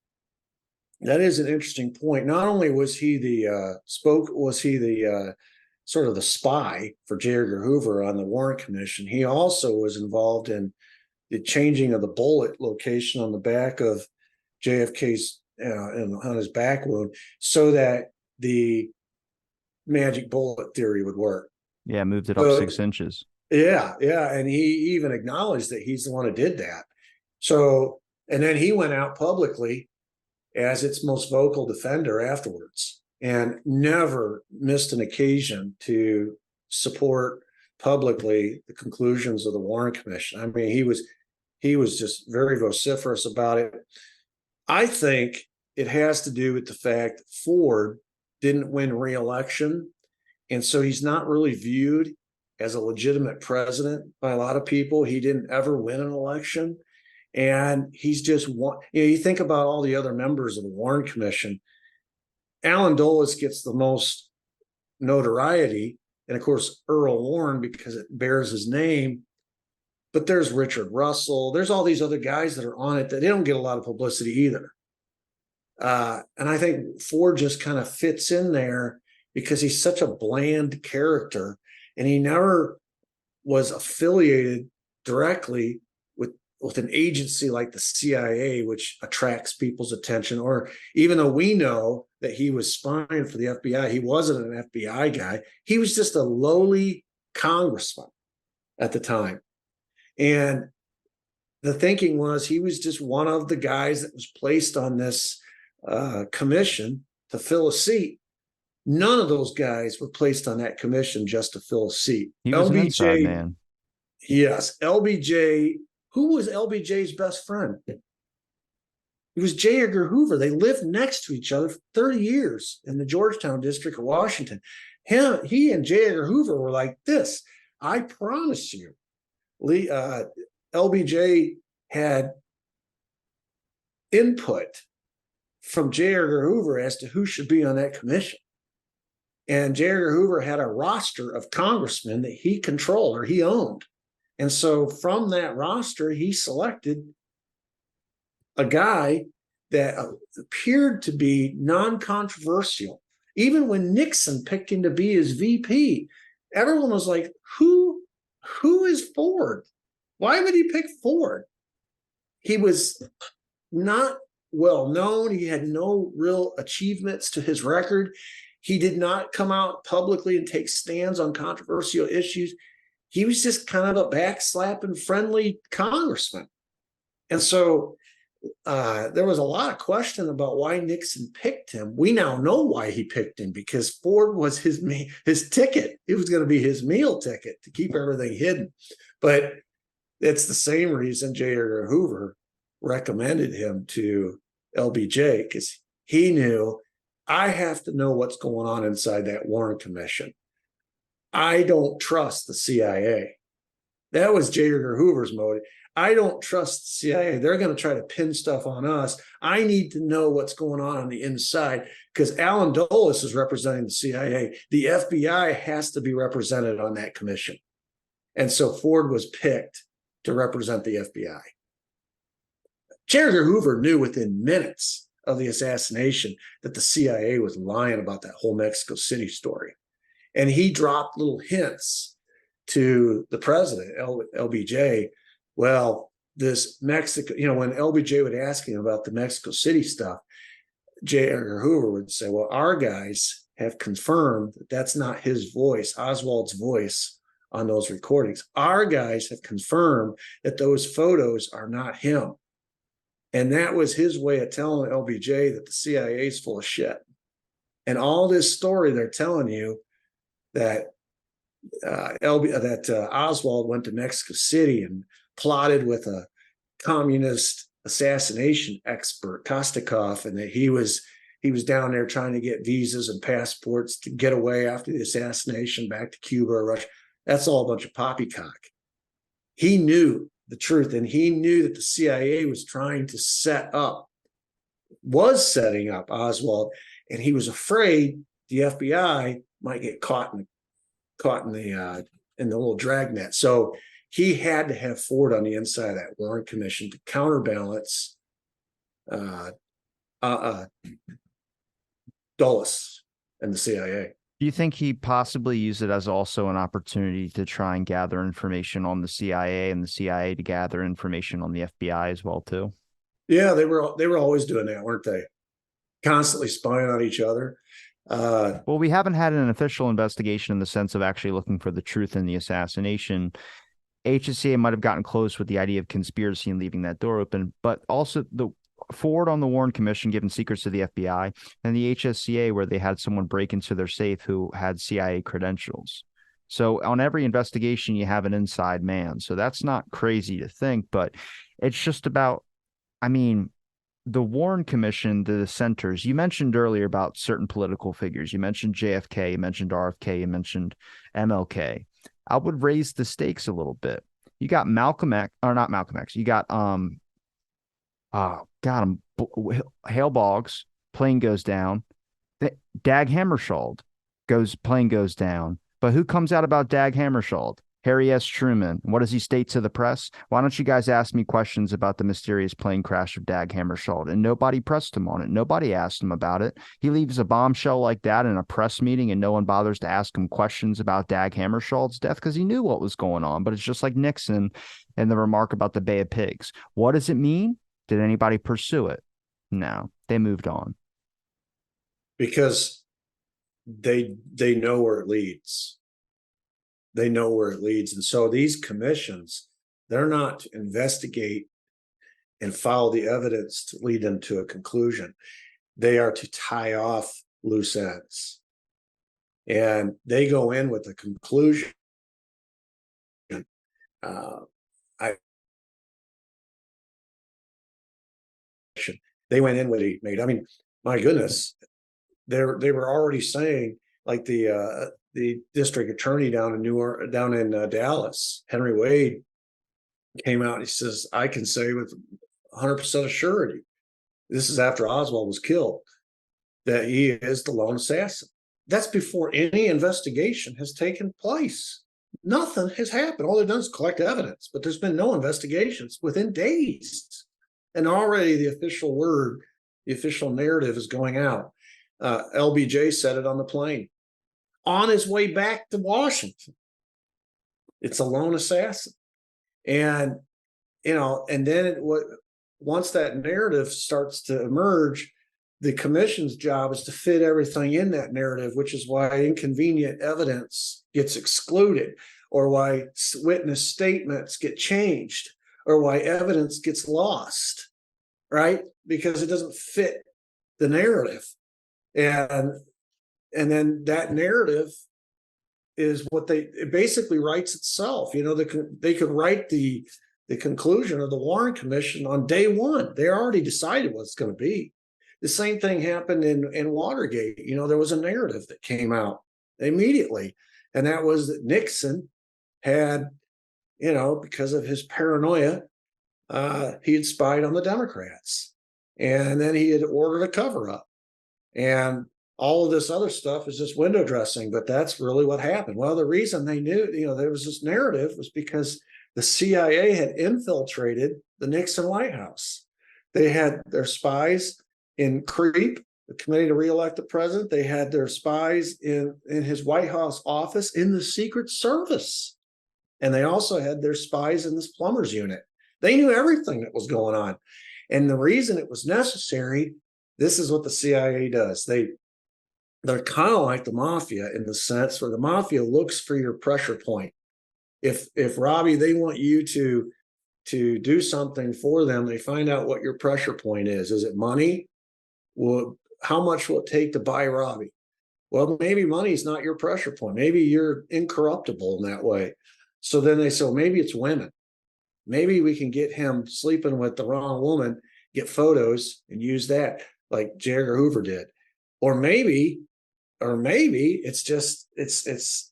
that is an interesting point. Not only was he the sort of the spy for J. Edgar Hoover on the Warren Commission, he also was involved in the changing of the bullet location on the back of JFK's on his back wound, so that the magic bullet theory would work. Yeah, moved it up So 6 inches. yeah, and he even acknowledged that he's the one who did that. So, and then he went out publicly as its most vocal defender afterwards, and never missed an occasion to support publicly the conclusions of the Warren Commission. I mean, he was just very vociferous about it. I think it has to do with the fact that Ford didn't win re-election, and so he's not really viewed as a legitimate president by a lot of people. He didn't ever win an election, and he's just one. You think about all the other members of the Warren Commission. Alan Dulles gets the most notoriety, and of course Earl Warren, because it bears his name. But there's Richard Russell. There's all these other guys that are on it that they don't get a lot of publicity either. And I think Ford just kind of fits in there because he's such a bland character, and he never was affiliated directly with an agency like the CIA, which attracts people's attention. Or even though we know that he was spying for the FBI, he wasn't an FBI guy. He was just a lowly congressman at the time. And the thinking was he was just one of the guys that was placed on this commission to fill a seat. None of those guys were placed on that commission just to fill a seat. He was an inside man. Yes, LBJ. Who was LBJ's best friend? It was J. Edgar Hoover. They lived next to each other for 30 years in the Georgetown district of Washington. He and J. Edgar Hoover were like this. I promise you, LBJ had input from J. Edgar Hoover as to who should be on that commission. And J. Edgar Hoover had a roster of congressmen that he controlled or he owned. And so from that roster, he selected a guy that appeared to be non-controversial. Even when Nixon picked him to be his VP, everyone was like, who is Ford? Why would he pick Ford? He was not well known. He had no real achievements to his record. He did not come out publicly and take stands on controversial issues. He was just kind of a backslapping, friendly congressman. And so there was a lot of question about why Nixon picked him. We now know why he picked him, because Ford was his ticket. It was going to be his meal ticket to keep everything hidden. But it's the same reason J. Edgar Hoover recommended him to LBJ, because he knew, I have to know what's going on inside that Warren Commission. I don't trust the CIA. That was J. Edgar Hoover's motive. I don't trust the CIA. They're going to try to pin stuff on us. I need to know what's going on the inside, because Alan Dulles is representing the CIA. The FBI has to be represented on that commission. And so Ford was picked to represent the FBI. J. Edgar Hoover knew within minutes of the assassination that the CIA was lying about that whole Mexico City story. And he dropped little hints to the president, LBJ. Well, this Mexico, when LBJ would ask him about the Mexico City stuff, J. Edgar Hoover would say, well, our guys have confirmed that that's not his voice, Oswald's voice on those recordings. Our guys have confirmed that those photos are not him. And that was his way of telling LBJ that the CIA is full of shit. And all this story they're telling you that Oswald went to Mexico City and plotted with a communist assassination expert, Kostikov, and that he was down there trying to get visas and passports to get away after the assassination back to Cuba or Russia. That's all a bunch of poppycock. He knew the truth, and he knew that the CIA was trying to set up was setting up Oswald, and he was afraid the FBI might get caught in the little dragnet. So he had to have Ford on the inside of that Warren Commission to counterbalance uh, uh, Dulles and the CIA. Do you think he possibly used it as also an opportunity to try and gather information on the CIA and the CIA to gather information on the FBI as well too? Yeah, they were always doing that, weren't they? Constantly spying on each other. Well, we haven't had an official investigation in the sense of actually looking for the truth in the assassination. HSCA might have gotten close with the idea of conspiracy and leaving that door open, but also the Ford on the Warren Commission giving secrets to the FBI, and the HSCA where they had someone break into their safe who had CIA credentials. So on every investigation, you have an inside man. So that's not crazy to think, but it's just about, I mean, the Warren Commission, the dissenters, you mentioned earlier about certain political figures. You mentioned JFK, you mentioned RFK, you mentioned MLK. I would raise the stakes a little bit. You got Malcolm X, or not Malcolm X. You got got him. Hale Boggs, plane goes down. Dag Hammarskjöld plane goes down. But who comes out about Dag Hammarskjöld? Harry S. Truman. What does he state to the press? Why don't you guys ask me questions about the mysterious plane crash of Dag Hammarskjöld? And nobody pressed him on it. Nobody asked him about it. He leaves a bombshell like that in a press meeting and no one bothers to ask him questions about Dag Hammarskjöld's death because he knew what was going on. But it's just like Nixon and the remark about the Bay of Pigs. What does it mean? Did anybody pursue it? No, they moved on. Because they know where it leads. They know where it leads. And so these commissions, they're not to investigate and follow the evidence to lead them to a conclusion. They are to tie off loose ends. And they go in with a conclusion. They went in with it made. I mean, my goodness, they were already saying, like the district attorney down in Dallas, Henry Wade, came out and he says, I can say with 100% of surety, this is after Oswald was killed, that he is the lone assassin. That's before any investigation has taken place. Nothing has happened. All they've done is collect evidence, but there's been no investigations within days. And already the official word, the official narrative is going out. LBJ said it on the plane on his way back to Washington. It's a lone assassin. And, and then once that narrative starts to emerge, the commission's job is to fit everything in that narrative, which is why inconvenient evidence gets excluded, or why witness statements get changed, or why evidence gets lost, right? Because it doesn't fit the narrative. And then that narrative is what it basically writes itself. They could write the conclusion of the Warren Commission on day one. They already decided what it's going to be. The same thing happened in Watergate. There was a narrative that came out immediately, and that was that Nixon had, because of his paranoia, he had spied on the Democrats, and then he had ordered a cover-up. And all of this other stuff is just window dressing, but that's really what happened. Well, the reason they knew, there was this narrative was because the CIA had infiltrated the Nixon White House. They had their spies in CREEP, the Committee to Re-elect the President. They had their spies in his White House office in the Secret Service. And they also had their spies in this plumber's unit. They knew everything that was going on. And the reason it was necessary, this is what the CIA does. They're kind of like the mafia in the sense where the mafia looks for your pressure point. If Robbie, they want you to do something for them, they find out what your pressure point is. Is it money? Well, how much will it take to buy Robbie? Well, maybe money is not your pressure point. Maybe you're incorruptible in that way. So then they say, well, maybe it's women. Maybe we can get him sleeping with the wrong woman, get photos, and use that like J. Edgar Hoover did. Or maybe it's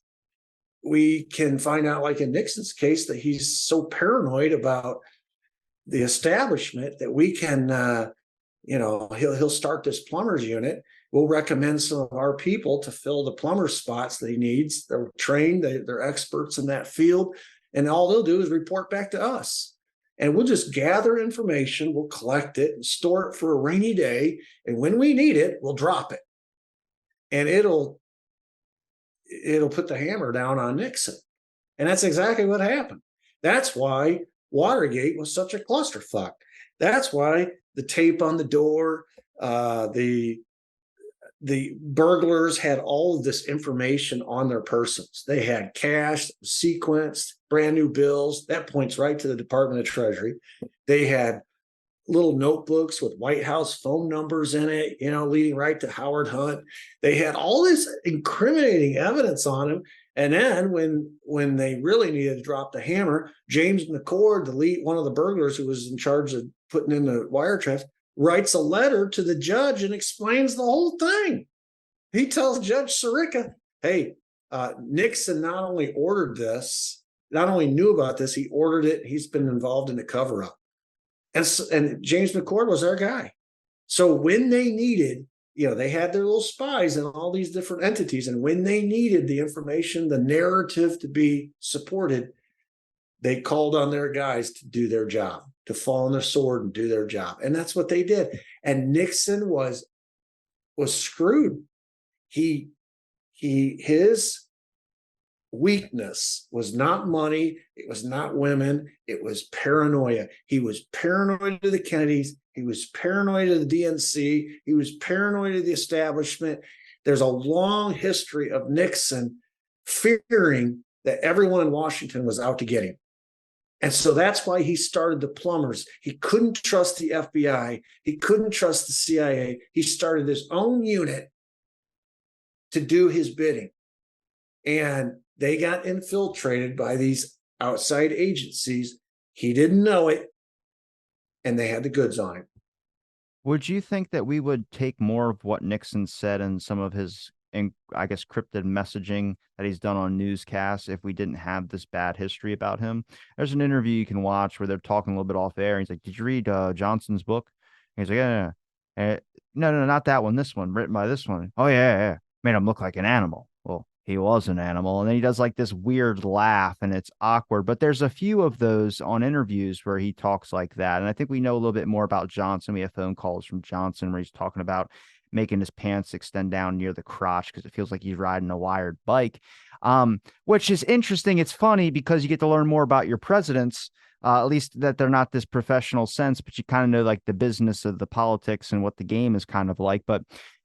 we can find out, like in Nixon's case, that he's so paranoid about the establishment that we can he'll start this plumber's unit. We'll recommend some of our people to fill the plumber spots that he needs. They're trained, they're experts in that field, and all they'll do is report back to us. And we'll just gather information, we'll collect it and store it for a rainy day. And when we need it, we'll drop it. And it'll put the hammer down on Nixon. And that's exactly what happened. That's why Watergate was such a clusterfuck. That's why the tape on the door, the burglars had all of this information on their persons. They had cash, sequenced, brand new bills. That points right to the Department of Treasury. They had little notebooks with White House phone numbers in it, leading right to Howard Hunt. They had all this incriminating evidence on him. And then when they really needed to drop the hammer, James McCord, one of the burglars who was in charge of putting in the wiretaps, writes a letter to the judge and explains the whole thing. He tells Judge Sirica, hey, Nixon not only ordered this, not only knew about this, he ordered it. He's been involved in the cover-up. And James McCord was our guy. So when they needed, they had their little spies in all these different entities. And when they needed the information, the narrative to be supported, they called on their guys to do their job, to fall on their sword and do their job. And that's what they did. And Nixon was screwed. His weakness was not money. It was not women. It was paranoia. He was paranoid to the Kennedys. He was paranoid to the DNC. He was paranoid to the establishment. There's a long history of Nixon fearing that everyone in Washington was out to get him. And so that's why he started the plumbers. He couldn't trust the FBI. He couldn't trust the CIA. He started his own unit to do his bidding. And they got infiltrated by these outside agencies. He didn't know it, and they had the goods on him. Would you think that we would take more of what Nixon said in some of his, I guess, cryptid messaging that he's done on newscasts if we didn't have this bad history about him? There's an interview you can watch where they're talking a little bit off air. And he's like, "Did you read Johnson's book?" And he's like, "Yeah, yeah, yeah." No, not that one. This one, written by this one. Oh yeah, yeah. Made him look like an animal. Well, he was an animal. And then he does like this weird laugh and it's awkward. But there's a few of those on interviews where he talks like that. And I think we know a little bit more about Johnson. We have phone calls from Johnson where he's talking about making his pants extend down near the crotch because it feels like he's riding a wired bike, which is interesting. It's funny because you get to learn more about your presidents, at least that they're not this professional sense, but you kind of know like the business of the politics and what the game is kind of like. But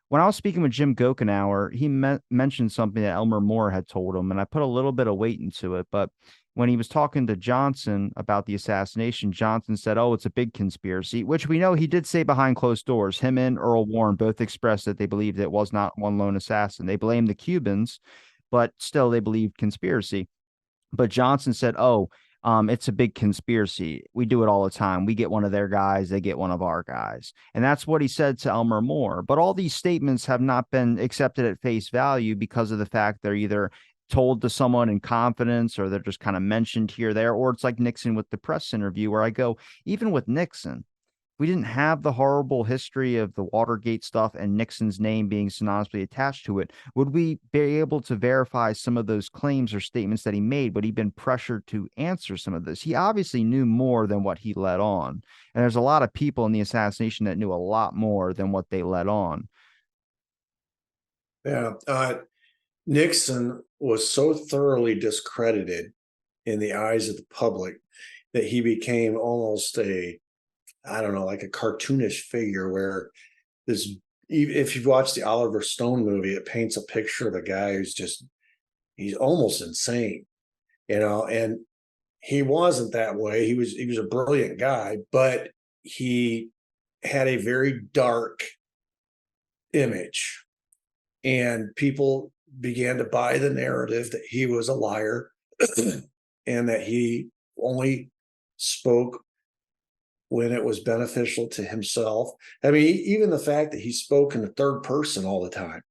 when I was speaking with Jim Gokenauer, he mentioned something that Elmer Moore had told him, and I put a little bit of weight into it. But when he was talking to Johnson about the assassination, Johnson said, "Oh, it's a big conspiracy," which we know he did say behind closed doors. Him and Earl Warren both expressed that they believed it was not one lone assassin. They blamed the Cubans, but still they believed conspiracy. But Johnson said, "Oh, it's a big conspiracy. We do it all the time. We get one of their guys, they get one of our guys." And that's what he said to Elmer Moore. But all these statements have not been accepted at face value because of the fact they're either told to someone in confidence or they're just kind of mentioned here, there, or it's like Nixon with the press interview where I go, even with Nixon, we didn't have the horrible history of the Watergate stuff and Nixon's name being synonymously attached to it, would we be able to verify some of those claims or statements that he made? Would he been pressured to answer some of this? He obviously knew more than what he let on. And there's a lot of people in the assassination that knew a lot more than what they let on. Yeah. Nixon was so thoroughly discredited in the eyes of the public that he became almost I don't know, like a cartoonish figure where this, if you've watched the Oliver Stone movie, it paints a picture of a guy who's he's almost insane, and he wasn't that way. He was a brilliant guy, but he had a very dark image, and people began to buy the narrative that he was a liar and that he only spoke when it was beneficial to himself. I mean, even the fact that he spoke in the third person all the time,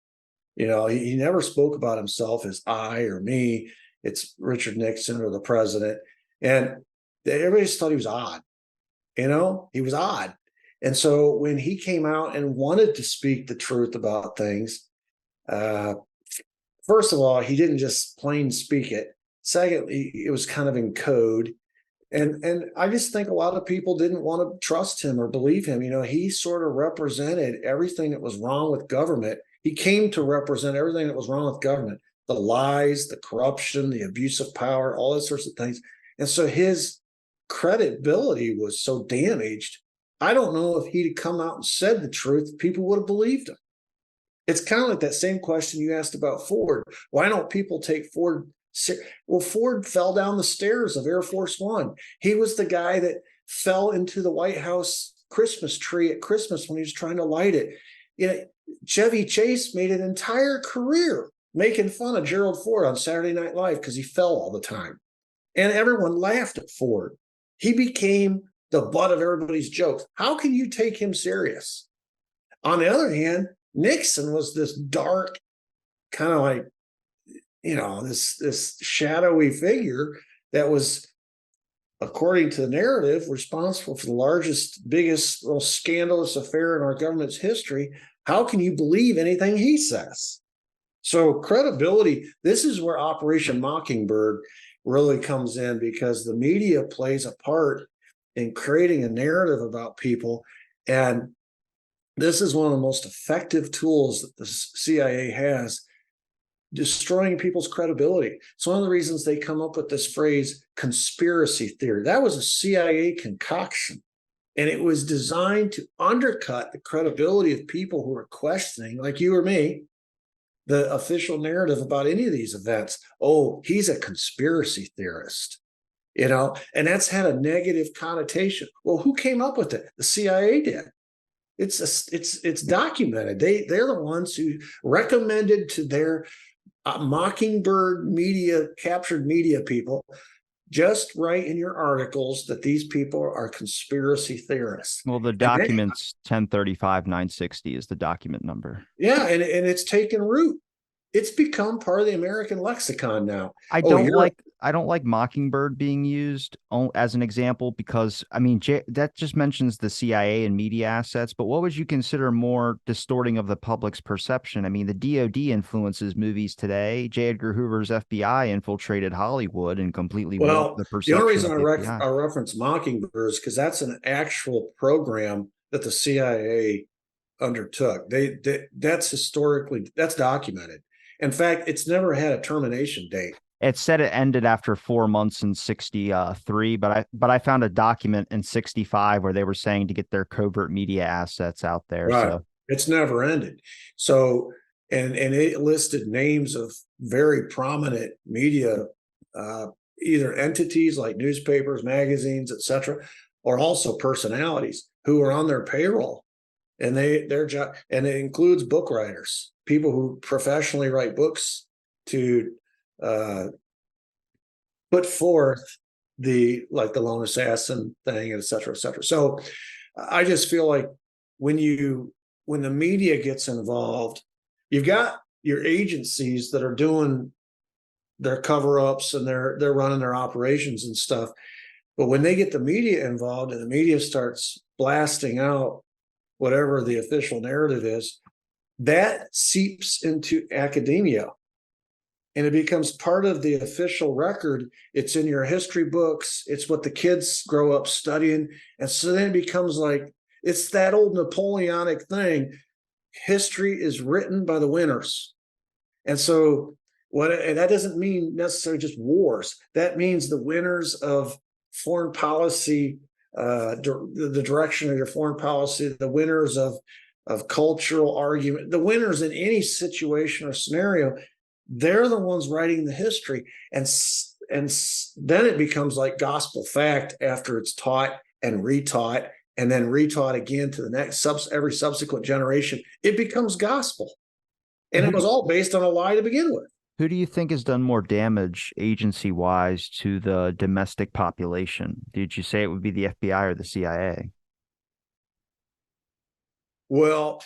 he never spoke about himself as I or me. It's Richard Nixon or the president. And everybody just thought he was odd. He was odd. And so when he came out and wanted to speak the truth about things, first of all, he didn't just plain speak it. Secondly, it was kind of in code. And I just think a lot of people didn't want to trust him or believe him. He sort of represented everything that was wrong with government. He came to represent everything that was wrong with government, the lies, the corruption, the abuse of power, all those sorts of things. And so his credibility was so damaged. I don't know if he'd come out and said the truth, people would have believed him. It's kind of like that same question you asked about Ford. Why don't people take Ford? Well, Ford fell down the stairs of Air Force One. He was the guy that fell into the White House Christmas tree at Christmas when he was trying to light it. Chevy Chase made an entire career making fun of Gerald Ford on Saturday Night Live because he fell all the time. And everyone laughed at Ford. He became the butt of everybody's jokes. How can you take him serious? On the other hand, Nixon was this dark, kind of like, this shadowy figure that was, according to the narrative, responsible for the largest, biggest, most scandalous affair in our government's history. How can you believe anything he says? So credibility, this is where Operation Mockingbird really comes in, because the media plays a part in creating a narrative about people. And this is one of the most effective tools that the CIA has, destroying people's credibility. It's one of the reasons they come up with this phrase, conspiracy theory. That was a CIA concoction, and it was designed to undercut the credibility of people who are questioning, like you or me, the official narrative about any of these events. Oh, he's a conspiracy theorist, and that's had a negative connotation. Well, who came up with it? The CIA did. It's documented. They're the ones who recommended to their Mockingbird media, captured media people, just write in your articles that these people are conspiracy theorists. Well, the document's 1035-960 is the document number. Yeah, and it's taken root. It's become part of the American lexicon now. I don't like Mockingbird being used as an example, because that just mentions the CIA and media assets. But what would you consider more distorting of the public's perception? The DoD influences movies today. J. Edgar Hoover's FBI infiltrated Hollywood and completely warped the perception. The only reason of the FBI. I reference Mockingbird is because that's an actual program that the CIA undertook. That's historically, that's documented. In fact, it's never had a termination date. It said it ended after 4 months in 63, but I found a document in 65 where they were saying to get their covert media assets out there. Right. So it's never ended. So, and it listed names of very prominent media, either entities like newspapers, magazines, etc., or also personalities who are on their payroll. And their job, and it includes book writers, people who professionally write books to put forth the lone assassin thing, et cetera, et cetera. So I just feel like when the media gets involved, you've got your agencies that are doing their cover-ups and they're running their operations and stuff. But when they get the media involved and the media starts blasting out whatever the official narrative is, that seeps into academia and it becomes part of the official record. It's in your history books. It's what the kids grow up studying. And so then it becomes like, it's that old Napoleonic thing. History is written by the winners. And so and that doesn't mean necessarily just wars. That means the winners of foreign policy, the direction of your foreign policy, the winners of cultural argument, the winners in any situation or scenario, they're the ones writing the history. And then it becomes like gospel fact after it's taught and retaught and then retaught again to the next every subsequent generation. It becomes gospel. And it was all based on a lie to begin with. Who do you think has done more damage agency-wise to the domestic population? Did you say it would be the FBI or the CIA? Well,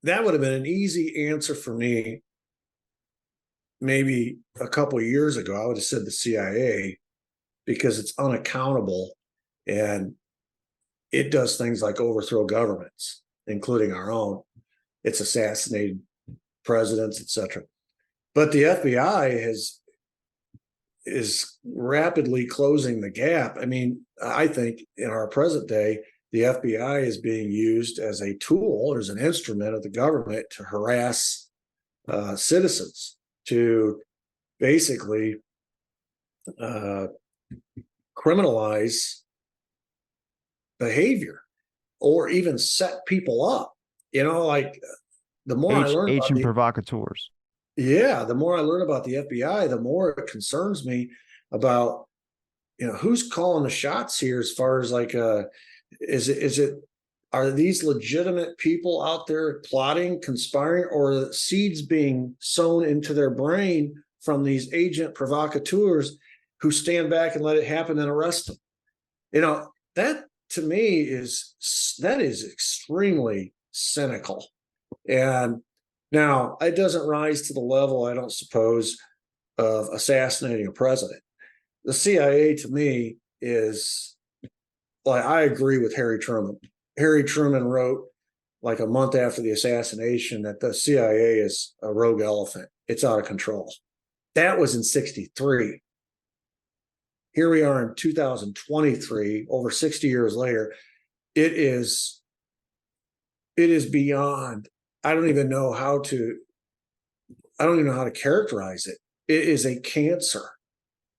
that would have been an easy answer for me. Maybe a couple of years ago, I would have said the CIA, because it's unaccountable and it does things like overthrow governments, including our own. It's assassinated presidents, etc. But the FBI is rapidly closing the gap. I mean, I think in our present day, the FBI is being used as a tool, or as an instrument of the government to harass citizens, to basically criminalize behavior, or even set people up. You know, like the more I learn about Agent provocateurs. the more I learn about the FBI, the more it concerns me about, who's calling the shots here, as far as like, is it are these legitimate people out there plotting, conspiring, or seeds being sown into their brain from these agent provocateurs who stand back and let it happen and arrest them? That to me is extremely cynical. And now it doesn't rise to the level, I don't suppose, of assassinating a president. The CIA to me is like, I agree with Harry Truman. Harry Truman wrote like a month after the assassination that the CIA is a rogue elephant. It's out of control. That was in 63. Here we are in 2023, over 60 years later. It is beyond, I don't even know how to characterize it. It is a cancer.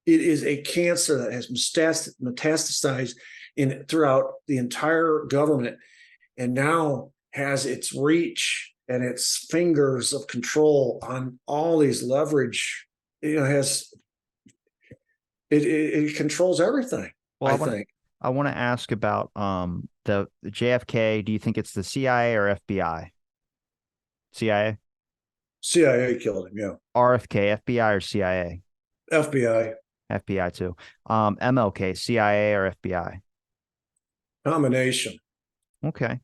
It is a cancer that has metastasized throughout the entire government, and now has its reach and its fingers of control on all these leverage. It controls everything. Well, I think I want to ask about the JFK. Do you think it's the CIA or FBI? CIA? CIA killed him. Yeah, RFK, FBI or CIA? FBI FBI too. MLK, CIA or FBI? combination. Okay.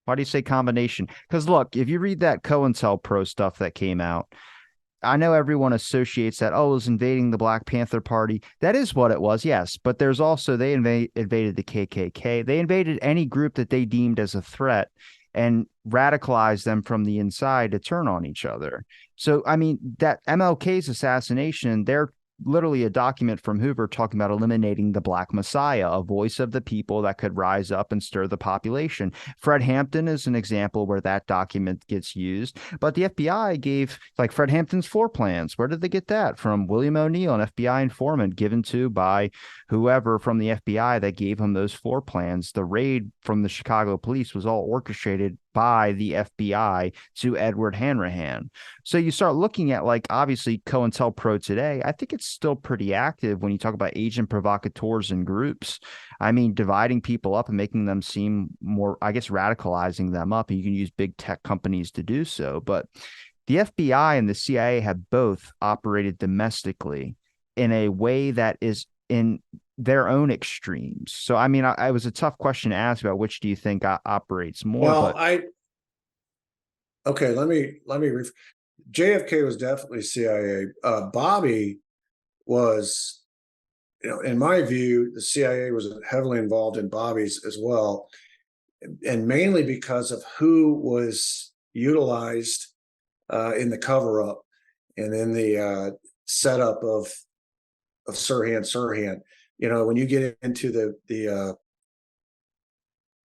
Why do you say combination? Because look, if you read that COINTELPRO stuff that came out, I know everyone associates that, oh, it was invading the Black Panther Party. That is what it was, yes. But there's also, they invaded the KKK. They invaded any group that they deemed as a threat and radicalized them from the inside to turn on each other. So, I mean, that MLK's assassination, they're literally a document from Hoover talking about eliminating the Black Messiah, a voice of the people that could rise up and stir the population. Fred Hampton is an example where that document gets used, but the FBI gave like Fred Hampton's floor plans. Where did they get that? From William O'Neill, an FBI informant given to by whoever from the FBI that gave him those floor plans. The raid from the Chicago police was all orchestrated by the FBI to Edward Hanrahan. So you start looking at, like, obviously COINTELPRO today, I think it's still pretty active when you talk about agent provocateurs and groups. I mean, dividing people up and making them seem more, I guess, radicalizing them up. And you can use big tech companies to do so. But the FBI and the CIA have both operated domestically in a way that is in their own extremes. So, I mean, I was a tough question to ask about which do you think operates more, Well, but okay, JFK was definitely CIA. Bobby was, in my view, the CIA was heavily involved in Bobby's as well, and mainly because of who was utilized in the cover up and in the setup of Sirhan. When you get into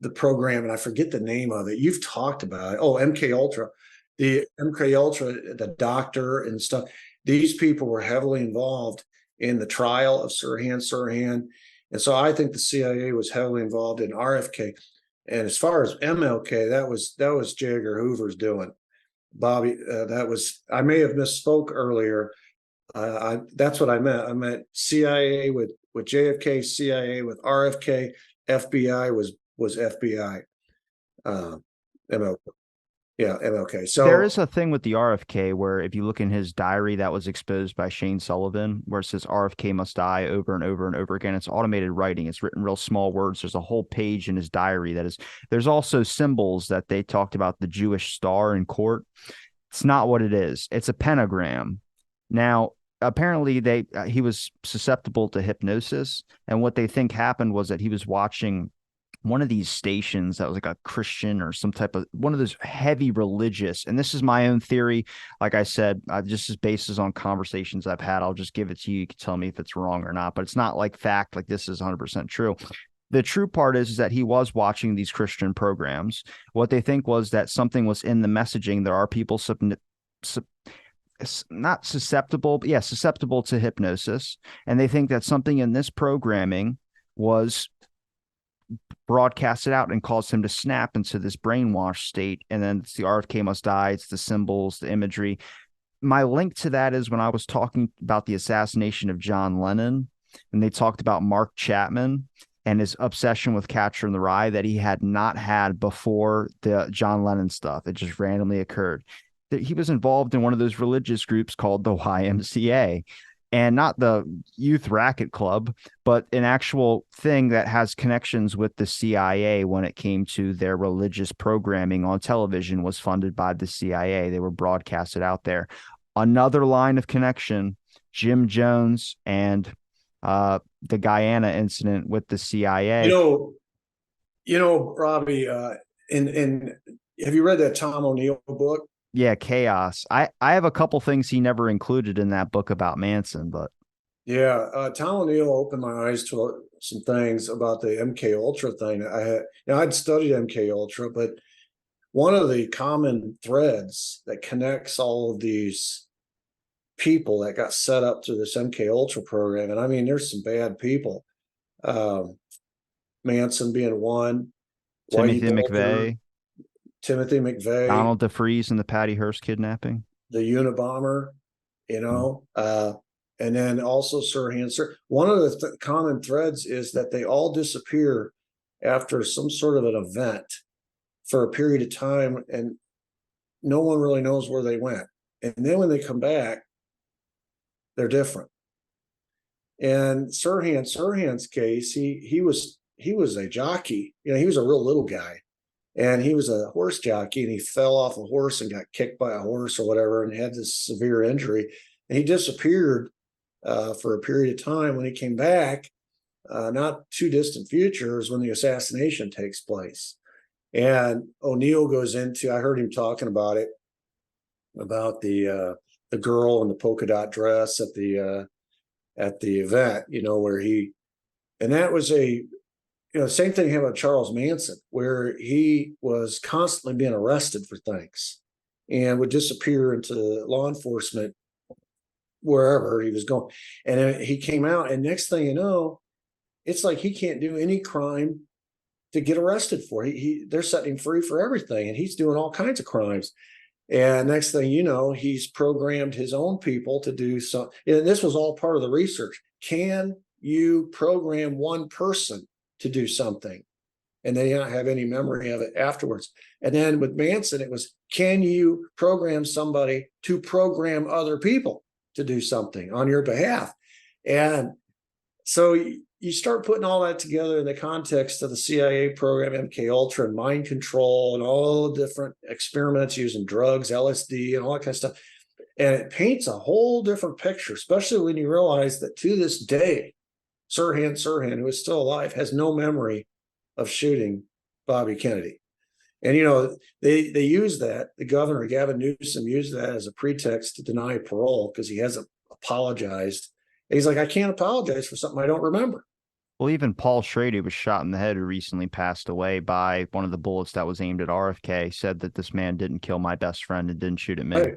the program, and I forget the name of it, you've talked about it. Oh, MK Ultra, the doctor and stuff. These people were heavily involved in the trial of Sirhan. And so I think the CIA was heavily involved in RFK. And as far as MLK, that was J. Edgar Hoover's doing. Bobby, I may have misspoke earlier. That's what I meant. I meant CIA with JFK, CIA with RFK, FBI was FBI. MLK. Yeah, MLK. So there is a thing with the RFK where if you look in his diary that was exposed by Shane Sullivan, where it says RFK must die over and over and over again. It's automated writing. It's written real small words. There's a whole page in his diary that is, there's also symbols that they talked about the Jewish star in court. It's not what it is. It's a pentagram. Now, apparently he was susceptible to hypnosis. And what they think happened was that he was watching one of these stations that was like a Christian or some type of one of those heavy religious. And this is my own theory. Like I said, just as basis on conversations I've had, I'll just give it to you. You can tell me if it's wrong or not, but it's not like fact, like this is 100% true. The true part is that he was watching these Christian programs. What they think was that something was in the messaging. There are people not susceptible, but yeah, susceptible to hypnosis. And they think that something in this programming was broadcasted out and caused him to snap into this brainwash state. And then it's the RFK must die, it's the symbols, the imagery. My link to that is when I was talking about the assassination of John Lennon, and they talked about Mark Chapman and his obsession with Catcher in the Rye that he had not had before the John Lennon stuff. It just randomly occurred. He was involved in one of those religious groups called the YMCA, and not the youth racket club, but an actual thing that has connections with the CIA when it came to their religious programming on television was funded by the CIA. They were broadcasted out there. Another line of connection, Jim Jones and the Guyana incident with the CIA. Robbie, and have you read that Tom O'Neill book? Yeah, Chaos. I have a couple things he never included in that book about Manson, but yeah, Tom O'Neill opened my eyes to some things about the MK Ultra thing. I'd studied MK Ultra, but one of the common threads that connects all of these people that got set up through this MK Ultra program, and I mean, there's some bad people. Manson being one, Whitey Timothy Bulger, McVeigh, Timothy McVeigh, Donald DeFreeze, and the Patty Hearst kidnapping. the Unabomber, and then also Sirhan. One of the common threads is that they all disappear after some sort of an event for a period of time, and no one really knows where they went. And then when they come back, they're different. And Sirhan's case, he was a jockey. He was a real little guy. And he was a horse jockey, and he fell off a horse and got kicked by a horse or whatever and had this severe injury. And he disappeared for a period of time. When he came back, not too distant future, is when the assassination takes place. And O'Neill goes into, I heard him talking about it, about the girl in the polka dot dress at the event, where and that was same thing happened with Charles Manson, where he was constantly being arrested for things and would disappear into law enforcement wherever he was going. And he came out, and next thing you know, it's like he can't do any crime to get arrested for. They're setting him free for everything, and he's doing all kinds of crimes. And next thing you know, he's programmed his own people to do something. And this was all part of the research. Can you program one person to do something and they not have any memory of it afterwards? And then with Manson, it was, can you program somebody to program other people to do something on your behalf? And so you start putting all that together in the context of the CIA program, MK Ultra, and mind control, and all the different experiments using drugs, LSD, and all that kind of stuff. And it paints a whole different picture, especially when you realize that to this day, Sirhan, who is still alive, has no memory of shooting Bobby Kennedy. And, they use that. The governor, Gavin Newsom, used that as a pretext to deny parole because he hasn't apologized. And he's like, I can't apologize for something I don't remember. Well, even Paul Schrader was shot in the head, who recently passed away by one of the bullets that was aimed at RFK, said that this man didn't kill my best friend and didn't shoot at me. Right.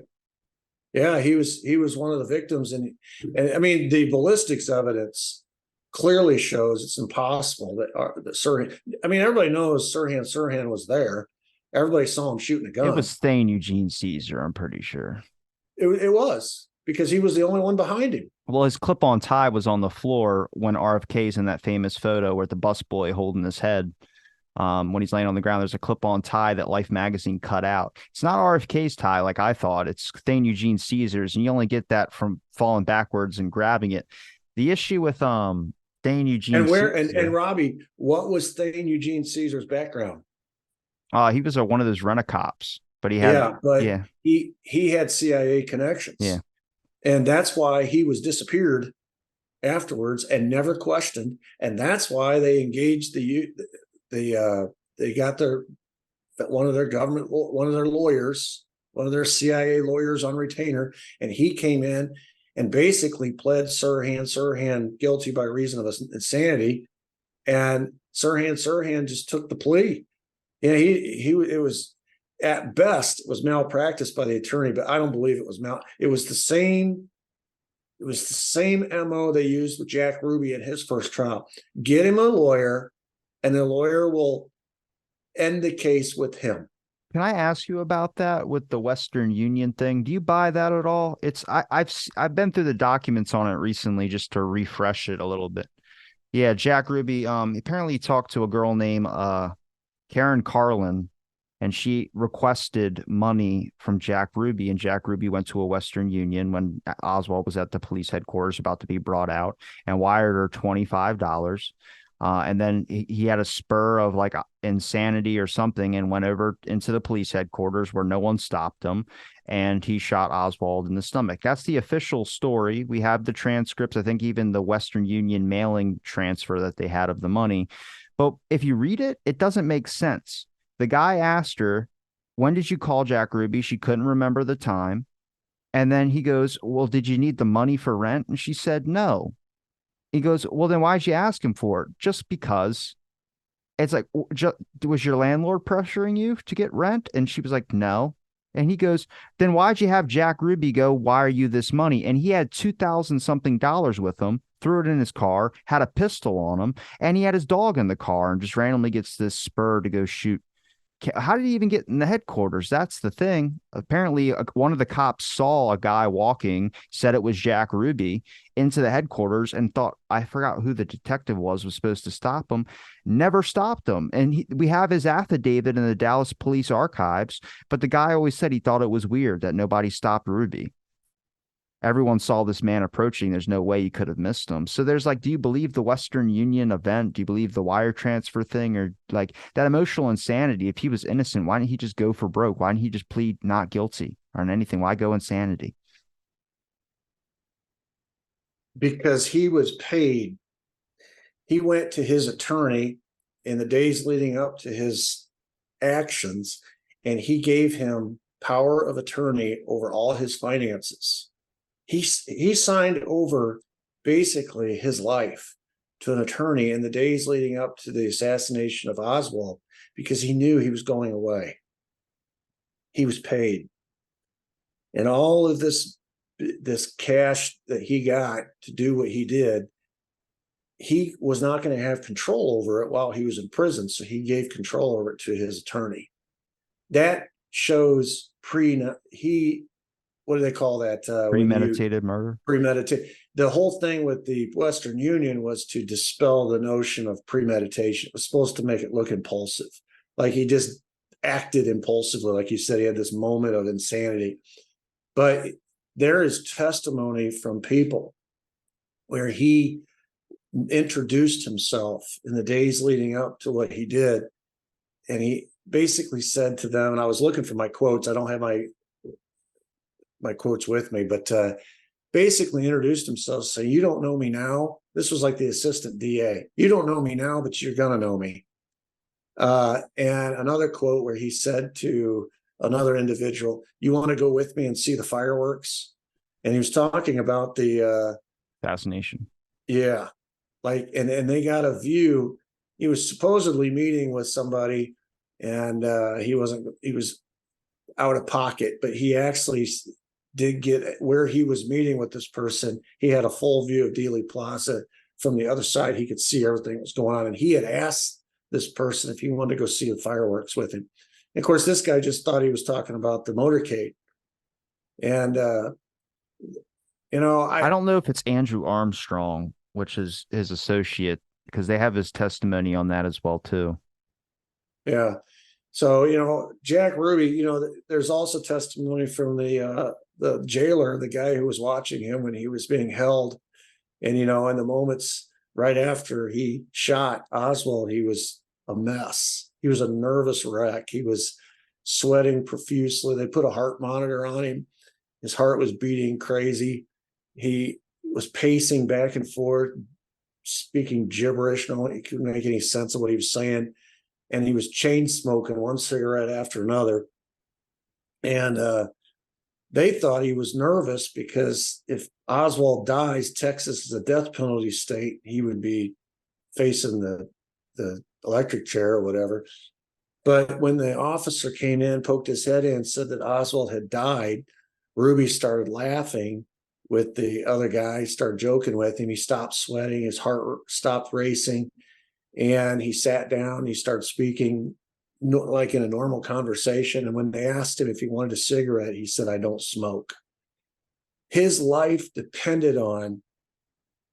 Yeah, he was one of the victims. And I mean, the ballistics evidence clearly shows it's impossible that Sirhan, I mean, everybody knows Sirhan was there. Everybody saw him shooting a gun. It was Thane Eugene Caesar, I'm pretty sure. It was, because he was the only one behind him. Well, his clip-on tie was on the floor when RFK's in that famous photo where the busboy holding his head. When he's laying on the ground, there's a clip-on tie that Life magazine cut out. It's not RFK's tie like I thought. It's Thane Eugene Caesar's, and you only get that from falling backwards and grabbing it. The issue with Thane Eugene Caesar, and Robbie, what was Thane Eugene Caesar's background? He was one of those rent-a-cops, but he had he had CIA connections. Yeah. And that's why he was disappeared afterwards and never questioned. And that's why they engaged they got one of their lawyers, one of their CIA lawyers on retainer, and he came in and basically pled Sirhan guilty by reason of insanity, and Sirhan just took the plea. Yeah, it was, at best, it was malpractice by the attorney, but I don't believe it was it was the same. It was the same MO they used with Jack Ruby in his first trial. Get him a lawyer, and the lawyer will end the case with him. Can I ask you about that with the Western Union thing? Do you buy that at all? I've been through the documents on it recently just to refresh it a little bit. Yeah, Jack Ruby apparently talked to a girl named Karen Carlin, and she requested money from Jack Ruby, and Jack Ruby went to a Western Union when Oswald was at the police headquarters about to be brought out and wired her $25. And then he had a spur of like insanity or something and went over into the police headquarters where no one stopped him, and he shot Oswald in the stomach. That's the official story. We have the transcripts. I think even the Western Union mailing transfer that they had of the money. But if you read it, it doesn't make sense. The guy asked her, "When did you call Jack Ruby?" She couldn't remember the time. And then he goes, "Well, did you need the money for rent?" And she said, "No." He goes, "Well, then why'd you ask him for it?" "Just because." It's like, was your landlord pressuring you to get rent?" And she was like, "No." And he goes, "Then why'd you have Jack Ruby go wire you this money?" And he had 2,000 something dollars with him, threw it in his car, had a pistol on him, and he had his dog in the car and just randomly gets this spur to go shoot. How did he even get in the headquarters? That's the thing. Apparently, one of the cops saw a guy walking, said it was Jack Ruby, into the headquarters, and thought, I forgot who the detective was supposed to stop him, never stopped him. And we have his affidavit in the Dallas Police Archives, but the guy always said he thought it was weird that nobody stopped Ruby. Everyone saw this man approaching. There's no way you could have missed him. So there's like, do you believe the Western Union event? Do you believe the wire transfer thing, or like that emotional insanity? If he was innocent, why didn't he just go for broke? Why didn't he just plead not guilty or anything? Why go insanity? Because he was paid. He went to his attorney in the days leading up to his actions, and he gave him power of attorney over all his finances. He signed over basically his life to an attorney in the days leading up to the assassination of Oswald because he knew he was going away. He was paid. And all of this cash that he got to do what he did, he was not going to have control over it while he was in prison. So he gave control over it to his attorney. That shows what do they call that? Premeditated murder. Premeditated. The whole thing with the Western Union was to dispel the notion of premeditation. It was supposed to make it look impulsive. Like he just acted impulsively. Like you said, he had this moment of insanity. But there is testimony from people where he introduced himself in the days leading up to what he did. And he basically said to them, and I was looking for my quotes. I don't have my quotes with me, but basically introduced himself, saying, "You don't know me now." This was like the assistant DA. "You don't know me now, but you're going to know me." And another quote where he said to another individual, "You want to go with me and see the fireworks?" And he was talking about the assassination. Yeah. Like, and they got a view. He was supposedly meeting with somebody, and he was out of pocket, but he actually did get where he was meeting with this person. He had a full view of Dealey Plaza from the other side. He could see everything that was going on. And he had asked this person if he wanted to go see the fireworks with him. And of course, this guy just thought he was talking about the motorcade. And, I don't know if it's Andrew Armstrong, which is his associate, because they have his testimony on that as well, too. Yeah. So, Jack Ruby, there's also testimony from the jailer, the guy who was watching him when he was being held. And, in the moments right after he shot Oswald, he was a mess. He was a nervous wreck. He was sweating profusely. They put a heart monitor on him. His heart was beating crazy. He was pacing back and forth, speaking gibberish. No, he couldn't make any sense of what he was saying. and he was chain smoking one cigarette after another. And they thought he was nervous because if Oswald dies, Texas is a death penalty state. He would be facing the electric chair or whatever. But when the officer came in, poked his head in, said that Oswald had died, Ruby started laughing with the other guy, started joking with him. He stopped sweating, his heart stopped racing, and he sat down. He started speaking like in a normal conversation. And when they asked him if he wanted a cigarette, he said, "I don't smoke." His life depended on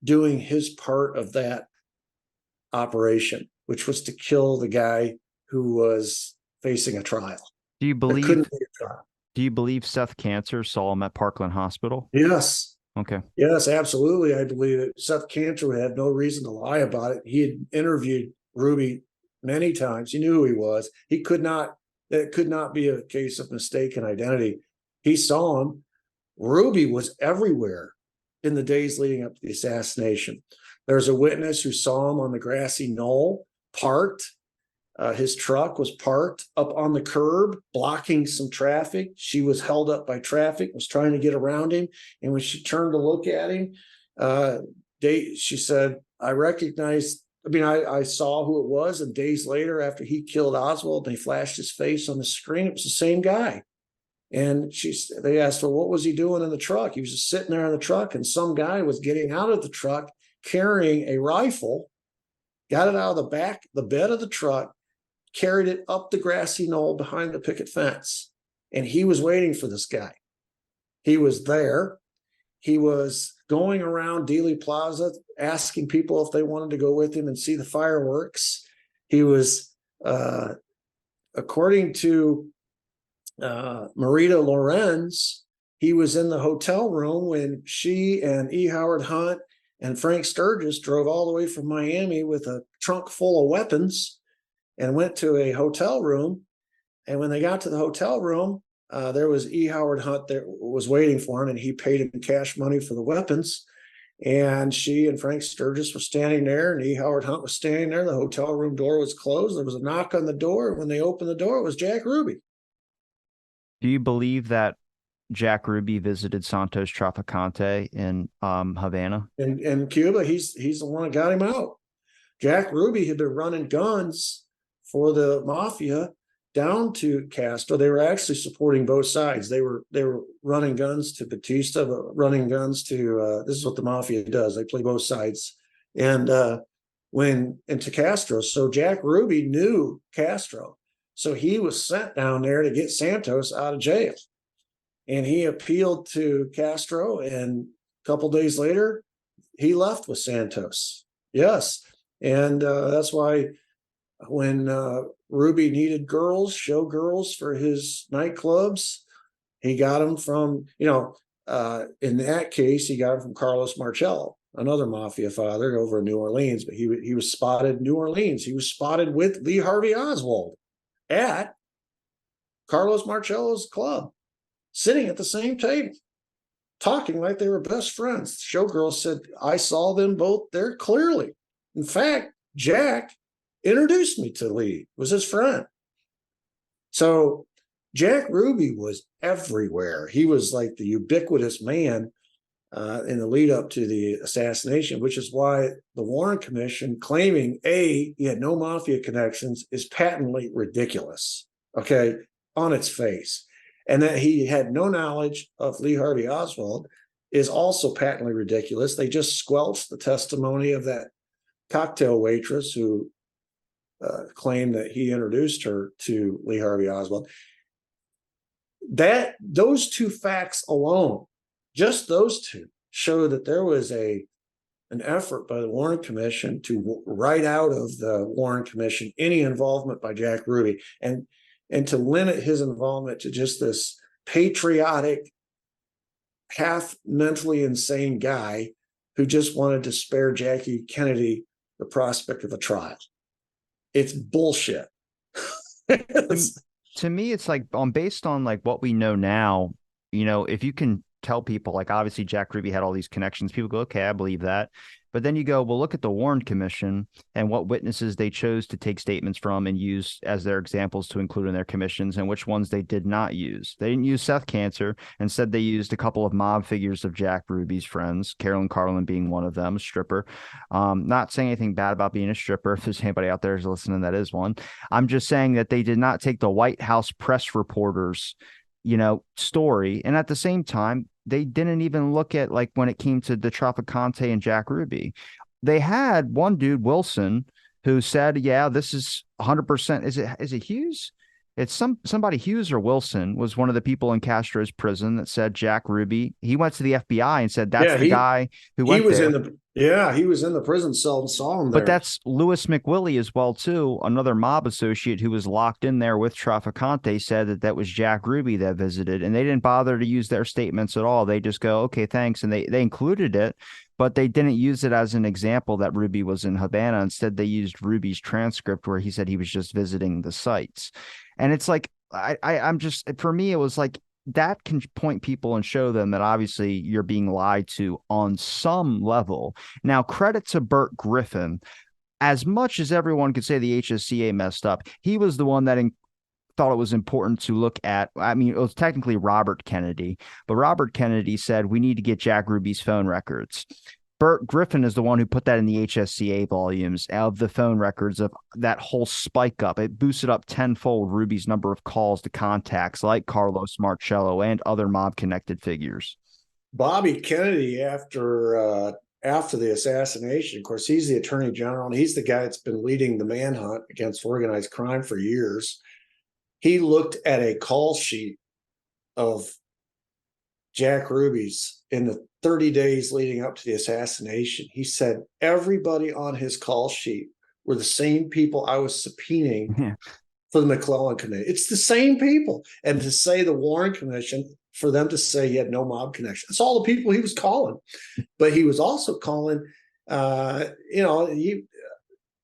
doing his part of that operation, which was to kill the guy who was facing a trial. Do you There believe couldn't be a trial. do you believe Seth Cancer saw him at Parkland Hospital? Yes. Okay. Yes, absolutely. I believe it. Seth Cantor had no reason to lie about it. He had interviewed Ruby many times. He knew who he was. He could not, it could not be a case of mistaken identity. He saw him. Ruby was everywhere in the days leading up to the assassination. There's a witness who saw him on the grassy knoll, parked. His truck was parked up on the curb, blocking some traffic. She was held up by traffic, was trying to get around him. And when she turned to look at him, she said, I recognized, I saw who it was. And days later, after he killed Oswald, they flashed his face on the screen. It was the same guy. And they asked her, what was he doing in the truck? He was just sitting there in the truck, and some guy was getting out of the truck carrying a rifle, got it out of the bed of the truck, carried it up the grassy knoll behind the picket fence. And he was waiting for this guy. He was there. He was going around Dealey Plaza asking people if they wanted to go with him and see the fireworks. He was, according to Marita Lorenz, he was in the hotel room when she and E. Howard Hunt and Frank Sturgis drove all the way from Miami with a trunk full of weapons and went to a hotel room. And when they got to the hotel room, there was E. Howard Hunt that was waiting for him, and he paid him cash money for the weapons. And she and Frank Sturgis were standing there, and E. Howard Hunt was standing there. The hotel room door was closed. There was a knock on the door. And when they opened the door, it was Jack Ruby. Do you believe that Jack Ruby visited Santos Traficante in Havana? In Cuba, he's the one that got him out. Jack Ruby had been running guns for the mafia down to Castro. They were actually supporting both sides. They were running guns to Batista, but running guns to this is what the mafia does. They play both sides. And when into Castro, so Jack Ruby knew Castro, so he was sent down there to get Santos out of jail. And he appealed to Castro, and a couple days later, he left with Santos. Yes, and that's why when Ruby needed show girls for his nightclubs, he got them from, in that case, he got them from Carlos Marcello, another mafia father over in New Orleans. But he was spotted in New Orleans. He was spotted with Lee Harvey Oswald at Carlos Marcello's club, sitting at the same table, talking like they were best friends. Showgirls said, I saw them both there clearly. In fact, Jack introduced me to Lee, was his friend. So Jack Ruby was everywhere. He was like the ubiquitous man in the lead up to the assassination, which is why the Warren Commission claiming he had no mafia connections is patently ridiculous, okay, on its face. And that he had no knowledge of Lee Harvey Oswald is also patently ridiculous. They just squelched the testimony of that cocktail waitress who claimed that he introduced her to Lee Harvey Oswald. Those two facts alone, just those two, show that there was an effort by the Warren Commission to write out of the Warren Commission any involvement by Jack Ruby, and to limit his involvement to just this patriotic, half mentally insane guy who just wanted to spare Jackie Kennedy the prospect of a trial. It's bullshit. To me, it's like based on like what we know now, if you can tell people, like, obviously Jack Ruby had all these connections. People go, okay, I believe that. But then you go, well, look at the Warren Commission and what witnesses they chose to take statements from and use as their examples to include in their commissions, and which ones they did not use. They didn't use Seth Cancer. Instead, they used a couple of mob figures of Jack Ruby's friends, Carolyn Carlin being one of them, a stripper. Not saying anything bad about being a stripper. If there's anybody out there who's listening that is one, I'm just saying that they did not take the White House press reporters, story. And at the same time, they didn't even look at, like, when it came to the Traficante and Jack Ruby. They had one dude, Wilson, who said, yeah, this is 100%. Is it Hughes? It's somebody. Hughes or Wilson was one of the people in Castro's prison that said Jack Ruby. He went to the FBI and said, that's Yeah, the guy who he went was there. he was in the prison cell and saw him But there. that's Louis McWillie as well, too. Another mob associate who was locked in there with Traficante said that that was Jack Ruby that visited, and they didn't bother to use their statements at all. They just go, okay, thanks. And they included it, but they didn't use it as an example that Ruby was in Havana. Instead, they used Ruby's transcript where he said he was just visiting the sites. And it's like, I'm just, for me, it was like, that can point people and show them that obviously you're being lied to on some level. Now, credit to Burt Griffin. As much as everyone could say the HSCA messed up, he was the one that thought it was important to look at. I mean, it was technically Robert Kennedy, but Robert Kennedy said we need to get Jack Ruby's phone records. Burt Griffin is the one who put that in the HSCA volumes of the phone records of that whole spike up. It boosted up tenfold Ruby's number of calls to contacts like Carlos Marcello and other mob connected figures. Bobby Kennedy, after the assassination, of course, he's the attorney general, and he's the guy that's been leading the manhunt against organized crime for years. He looked at a call sheet of Jack Ruby's in the 30 days leading up to the assassination. He said everybody on his call sheet were the same people I was subpoenaing for the McClellan Committee. It's the same people. And to say the Warren Commission, for them to say he had no mob connection, it's all the people he was calling. But he was also calling,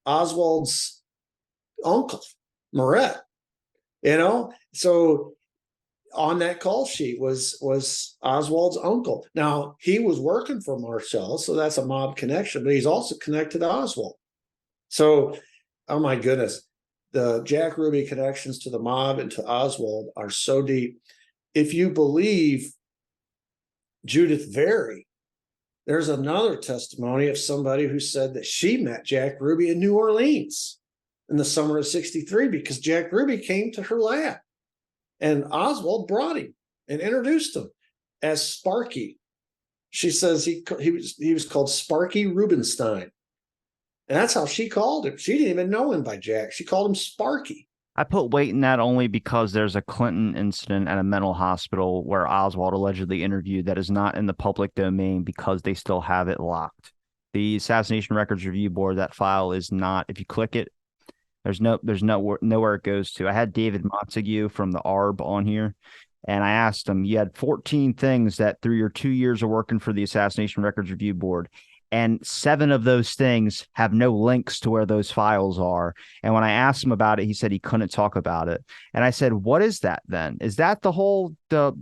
Oswald's uncle, Moret, So on that call sheet was Oswald's uncle. Now, he was working for Marcel, so that's a mob connection, but he's also connected to Oswald. So, oh my goodness, the Jack Ruby connections to the mob and to Oswald are so deep. If you believe Judith Very, there's another testimony of somebody who said that she met Jack Ruby in New Orleans in the summer of '63 because Jack Ruby came to her lab. And Oswald brought him and introduced him as Sparky. She says he was called Sparky Rubenstein. And that's how she called him. She didn't even know him by Jack. She called him Sparky. I put weight in that only because there's a Clinton incident at a mental hospital where Oswald allegedly interviewed that is not in the public domain because they still have it locked. The Assassination Records Review Board, that file is not, if you click it, there's nowhere it goes to. I had David Montague from the ARB on here, and I asked him, you had 14 things that through your 2 years of working for the Assassination Records Review Board, and 7 of those things have no links to where those files are. And when I asked him about it, he said he couldn't talk about it. And I said, what is that then? Is that the whole the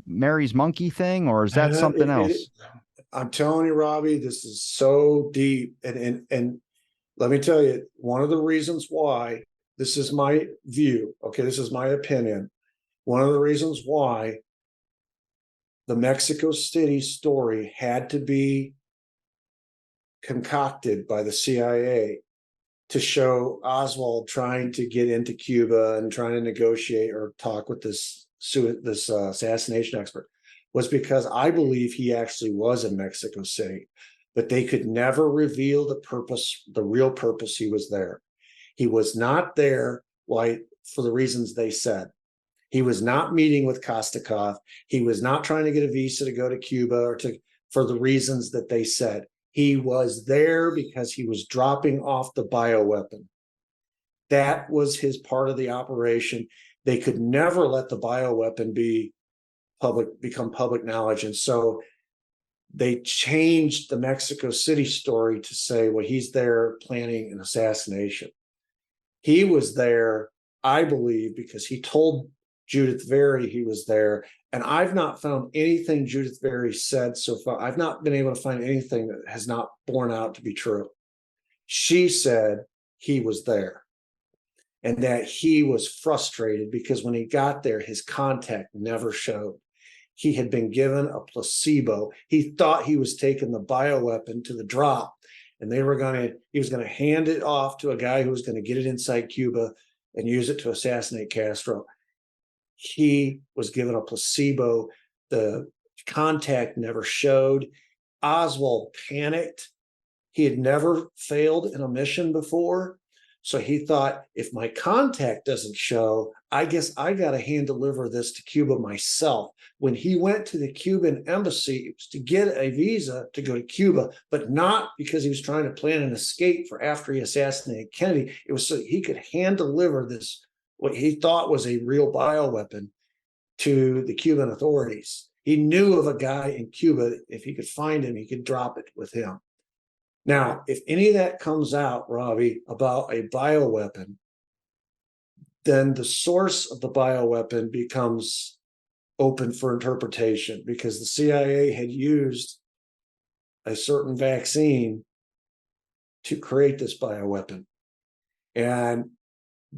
Mary's monkey thing, or is that something else? I'm telling you, Robbie, this is so deep. And let me tell you, one of the reasons why, this is my view, okay, this is my opinion. One of the reasons why the Mexico City story had to be concocted by the CIA to show Oswald trying to get into Cuba and trying to negotiate or talk with this assassination expert was because I believe he actually was in Mexico City, but they could never reveal the real purpose he was there. He was not there for the reasons they said. He was not meeting with Kostikov. He was not trying to get a visa to go to Cuba for the reasons that they said. He was there because he was dropping off the bioweapon. That was his part of the operation. They could never let the bioweapon become public knowledge. And so they changed the Mexico City story to say, well, he's there planning an assassination. He was there, I believe, because he told Judith Very, he was there. And I've not found anything Judith Very said so far. I've not been able to find anything that has not borne out to be true. She said he was there and that he was frustrated because when he got there, his contact never showed. He had been given a placebo. He thought he was taking the bioweapon to the drop, and he was going to hand it off to a guy who was going to get it inside Cuba and use it to assassinate Castro. He was given a placebo. The contact never showed. Oswald panicked. He had never failed in a mission before. So he thought, if my contact doesn't show, I guess I got to hand deliver this to Cuba myself. When he went to the Cuban embassy, it was to get a visa to go to Cuba, but not because he was trying to plan an escape for after he assassinated Kennedy. It was so he could hand deliver this, what he thought was a real bioweapon, to the Cuban authorities. He knew of a guy in Cuba. If he could find him, he could drop it with him. Now, if any of that comes out, Robbie, about a bioweapon, then the source of the bioweapon becomes open for interpretation because the CIA had used a certain vaccine to create this bioweapon. And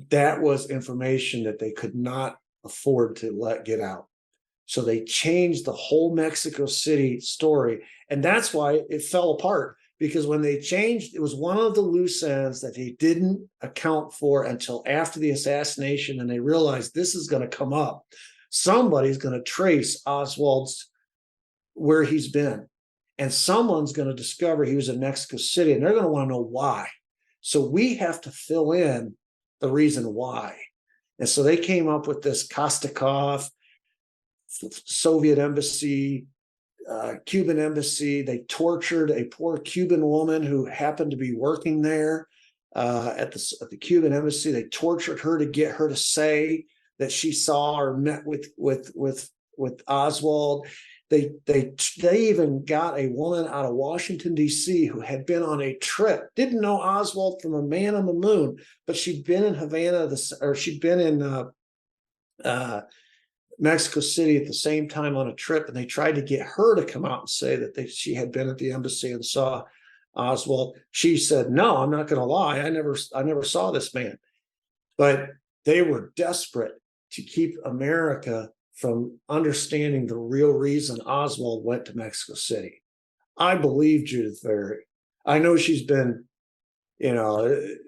that was information that they could not afford to let get out. So they changed the whole Mexico City story. And that's why it fell apart. Because when they changed, it was one of the loose ends that they didn't account for until after the assassination, and they realized this is going to come up. Somebody's going to trace Oswald's where he's been, and someone's going to discover he was in Mexico City, and they're going to want to know why. So we have to fill in the reason why. And so they came up with this Kostakov, Soviet embassy, Cuban embassy. They tortured a poor Cuban woman who happened to be working there at the Cuban embassy. They tortured her to get her to say that she saw or met with Oswald. They even got a woman out of Washington, D.C. who had been on a trip, didn't know Oswald from a man on the moon, but she'd been in Havana, or she'd been in Mexico City at the same time on a trip, and they tried to get her to come out and say that she had been at the embassy and saw Oswald. She said, "No, I'm not going to lie. I never saw this man." But they were desperate to keep America from understanding the real reason Oswald went to Mexico City. I believe Judith Very. I know she's been, a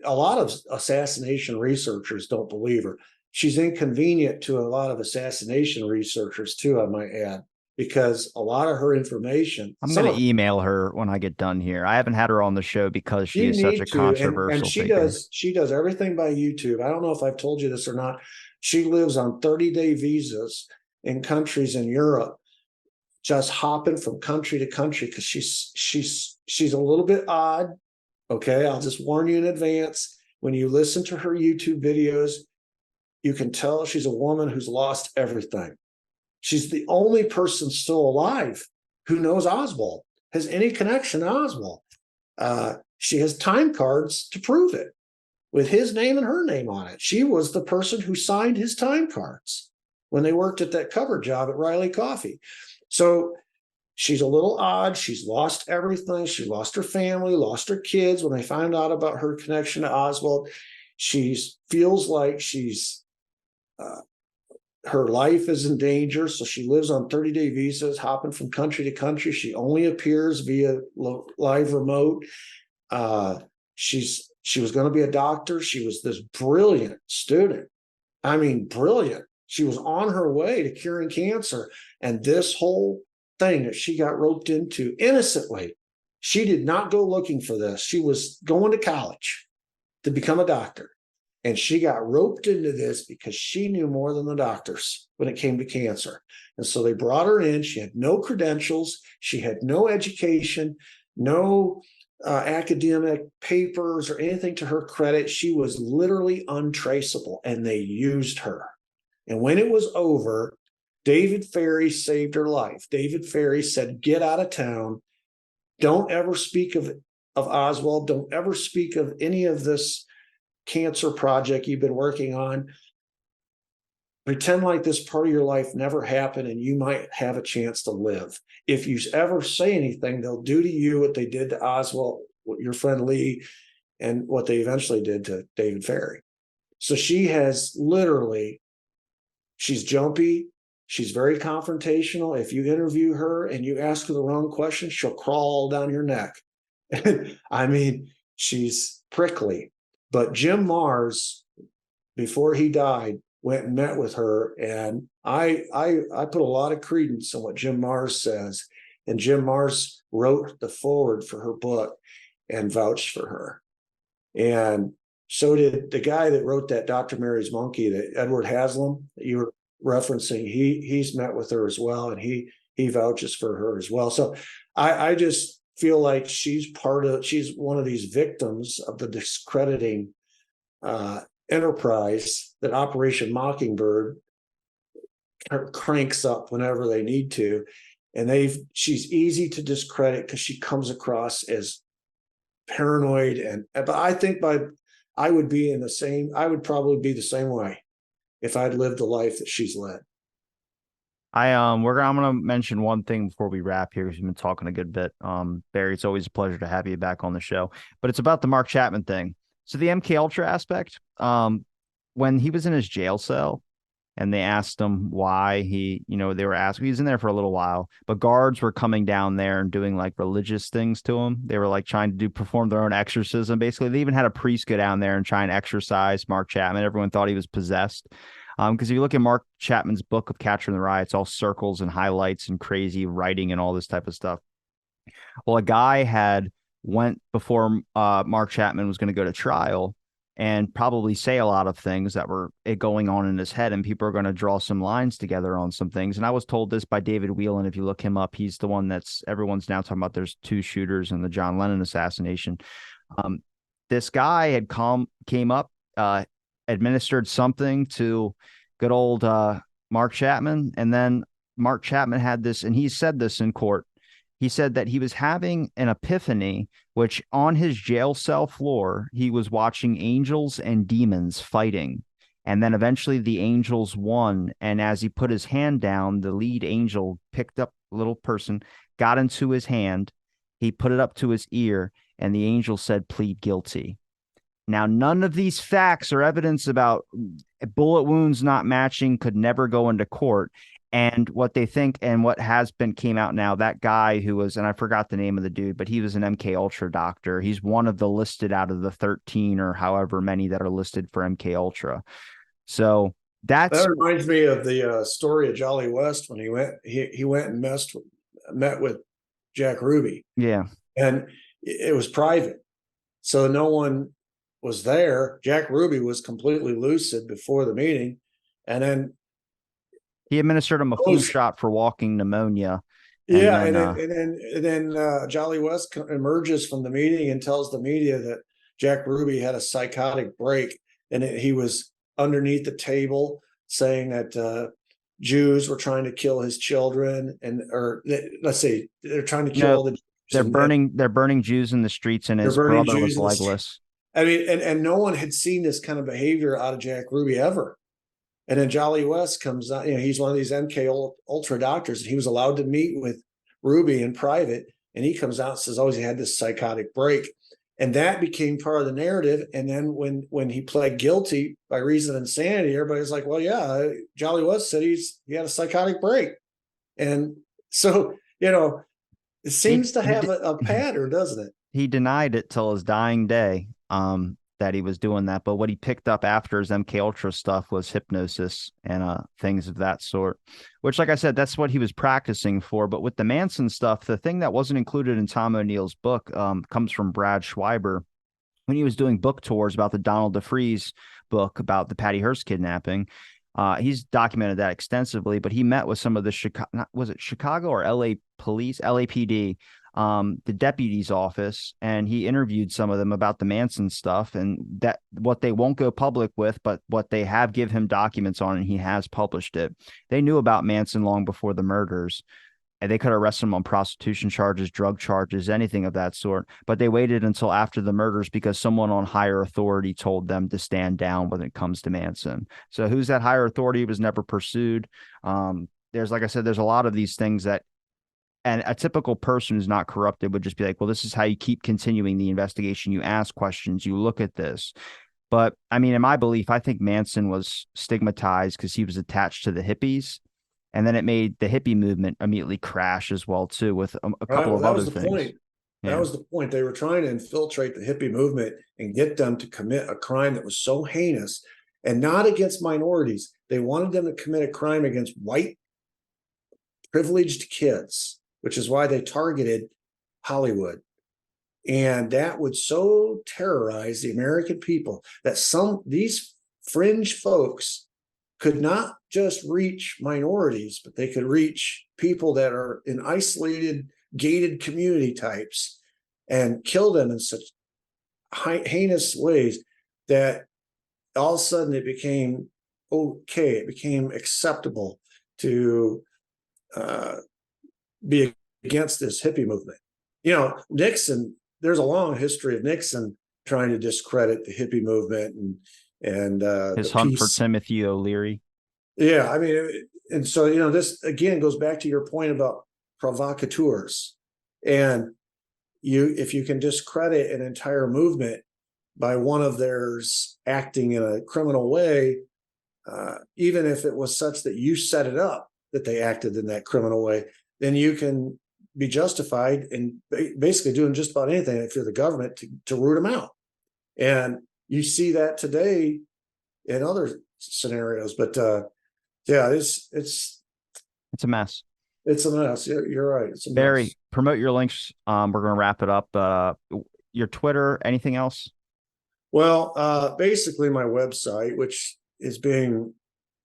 lot of assassination researchers don't believe her. She's inconvenient to a lot of assassination researchers too, I might add, because a lot of her information. I'm going to email her when I get done here. I haven't had her on the show because she is such a controversial figure. She does everything by YouTube. I don't know if I've told you this or not. She lives on 30-day visas in countries in Europe, just hopping from country to country because she's a little bit odd. Okay, I'll just warn you in advance. When you listen to her YouTube videos, you can tell she's a woman who's lost everything. She's the only person still alive who knows Oswald, has any connection to Oswald. She has time cards to prove it with his name and her name on it. She was the person who signed his time cards when they worked at that cover job at Riley Coffee. So she's a little odd. She's lost everything. She lost her family, lost her kids. When they found out about her connection to Oswald, she feels like her life is in danger. So she lives on 30-day visas, hopping from country to country. She only appears via live remote. She was going to be a doctor. She was this brilliant student. I mean, brilliant. She was on her way to curing cancer. And this whole thing that she got roped into innocently, she did not go looking for this. She was going to college to become a doctor. And she got roped into this because she knew more than the doctors when it came to cancer. And so they brought her in. She had no credentials. She had no education, no academic papers or anything to her credit. She was literally untraceable, and they used her. And when it was over, David Ferry saved her life. David Ferry said, "Get out of town. Don't ever speak of Oswald. Don't ever speak of any of this cancer project you've been working on. Pretend like this part of your life never happened and you might have a chance to live. If you ever say anything, they'll do to you what they did to Oswald, your friend Lee, and what they eventually did to David Ferrie. So she has literally, she's jumpy. She's very confrontational. If you interview her and you ask her the wrong question, she'll crawl down your neck. I mean, she's prickly. But Jim Mars, before he died, went and met with her, and I put a lot of credence in what Jim Mars says. And Jim Mars wrote the foreword for her book and vouched for her. And so did the guy that wrote that Dr. Mary's Monkey, that Edward Haslam that you were referencing. He's met with her as well, and he vouches for her as well. So I just feel like she's one of these victims of the discrediting enterprise that Operation Mockingbird cranks up whenever they need to. And she's easy to discredit because she comes across as paranoid. But I think I would probably be the same way if I'd lived the life that she's led. I'm gonna mention one thing before we wrap here because we've been talking a good bit. Barry, it's always a pleasure to have you back on the show. But it's about the Mark Chapman thing. So the MK Ultra aspect, when he was in his jail cell and they asked him why they were asking, he was in there for a little while, but guards were coming down there and doing like religious things to him. They were like trying to perform their own exorcism. Basically, they even had a priest go down there and try and exorcise Mark Chapman. Everyone thought he was possessed. Because if you look at Mark Chapman's book of Catcher in the Rye, it's all circles and highlights and crazy writing and all this type of stuff. Well, a guy had went before Mark Chapman was going to go to trial and probably say a lot of things that were going on in his head, and people are going to draw some lines together on some things. And I was told this by David Whelan. If you look him up, he's the one that's everyone's now talking about. There's 2 shooters in the John Lennon assassination. This guy had came up, administered something to good old Mark Chapman, and then Mark Chapman had this, and he said this in court. He said that he was having an epiphany, which on his jail cell floor, he was watching angels and demons fighting. And then eventually the angels won. And as he put his hand down, the lead angel picked up a little person, got into his hand. He put it up to his ear, and the angel said, "Plead guilty." Now, none of these facts or evidence about bullet wounds not matching could never go into court. And what they think and what came out now, that guy who was, and I forgot the name of the dude, but he was an MK Ultra doctor. He's one of the listed out of the 13 or however many that are listed for MK Ultra. So that reminds me of the story of Jolly West when he went and met with Jack Ruby. Yeah. And it was private. So no one was there. Jack Ruby was completely lucid before the meeting. And then he administered him a flu shot for walking pneumonia. And then Jolly West emerges from the meeting and tells the media that Jack Ruby had a psychotic break, and he was underneath the table saying that Jews were trying to kill his children, let's say they're trying to kill all the Jews. They're burning Jews in the streets, and his brother was legless. I mean, and no one had seen this kind of behavior out of Jack Ruby ever. And then Jolly West comes out, he's one of these MK Ultra doctors, and he was allowed to meet with Ruby in private. And he comes out and says, "Oh, he had this psychotic break." And that became part of the narrative. And then when he pled guilty by reason of insanity, everybody's like, "Well, yeah, Jolly West said he had a psychotic break." And so, it seems to have a pattern, doesn't it? He denied it till his dying day. That he was doing that, but what he picked up after his MK Ultra stuff was hypnosis and things of that sort, which, like I said, that's what he was practicing for. But with the Manson stuff, the thing that wasn't included in Tom O'Neill's book comes from Brad Schreiber when he was doing book tours about the Donald DeFreeze book about the Patty Hearst kidnapping. He's documented that extensively, but he met with some of the Chicago or LA police, LAPD, the deputy's office, and he interviewed some of them about the Manson stuff and that what they won't go public with, but what they have give him documents on, and he has published it. They knew about Manson long before the murders. and they could arrest him on prostitution charges, drug charges, anything of that sort. But they waited until after the murders because someone on higher authority told them to stand down when it comes to Manson. So who's that higher authority was never pursued. There's, like I said, there's a lot of these things that, and a typical person who's not corrupted would just be like, well, this is how you keep continuing the investigation. You ask questions, you look at this. But I mean, in my belief, I think Manson was stigmatized because he was attached to the hippies. And then it made the hippie movement immediately crash as well, too, with a Right. couple Well, of that other was the things. point. That Yeah. was the point. They were trying to infiltrate the hippie movement and get them to commit a crime that was so heinous, and not against minorities. They wanted them to commit a crime against white privileged kids, which is why they targeted Hollywood. And that would so terrorize the American people that these fringe folks could not just reach minorities, but they could reach people that are in isolated, gated community types and kill them in such heinous ways that all of a sudden it became okay, it became acceptable to be against this hippie movement. Nixon, there's a long history of Nixon trying to discredit the hippie movement and His the hunt for peace. Timothy O'Leary. Yeah, I mean, and so this again goes back to your point about provocateurs, and if you can discredit an entire movement by one of theirs acting in a criminal way, even if it was such that you set it up that they acted in that criminal way, then you can be justified in basically doing just about anything if you're the government to root them out. And you see that today in other scenarios. But yeah, It's a mess. it's a mess. You're right. It's a Barry, mess. promote your links. We're going to wrap it up. Your Twitter, anything else? Well, basically my website, which is being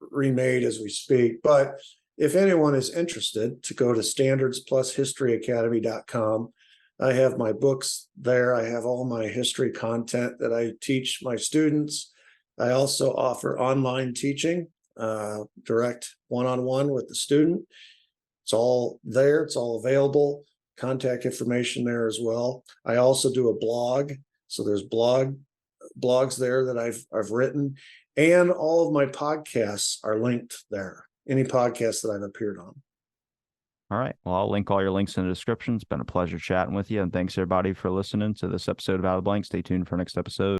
remade as we speak. But if anyone is interested, to go to standardsplushistoryacademy.com. I have my books there. I have all my history content that I teach my students. I also offer online teaching, direct one-on-one with the student. It's all there. It's all available. Contact information there as well. I also do a blog. So there's blogs there that I've written, and all of my podcasts are linked there. Any podcast that I've appeared on. All right. Well, I'll link all your links in the description. It's been a pleasure chatting with you. And thanks, everybody, for listening to this episode of Out of the Blank. Stay tuned for next episode.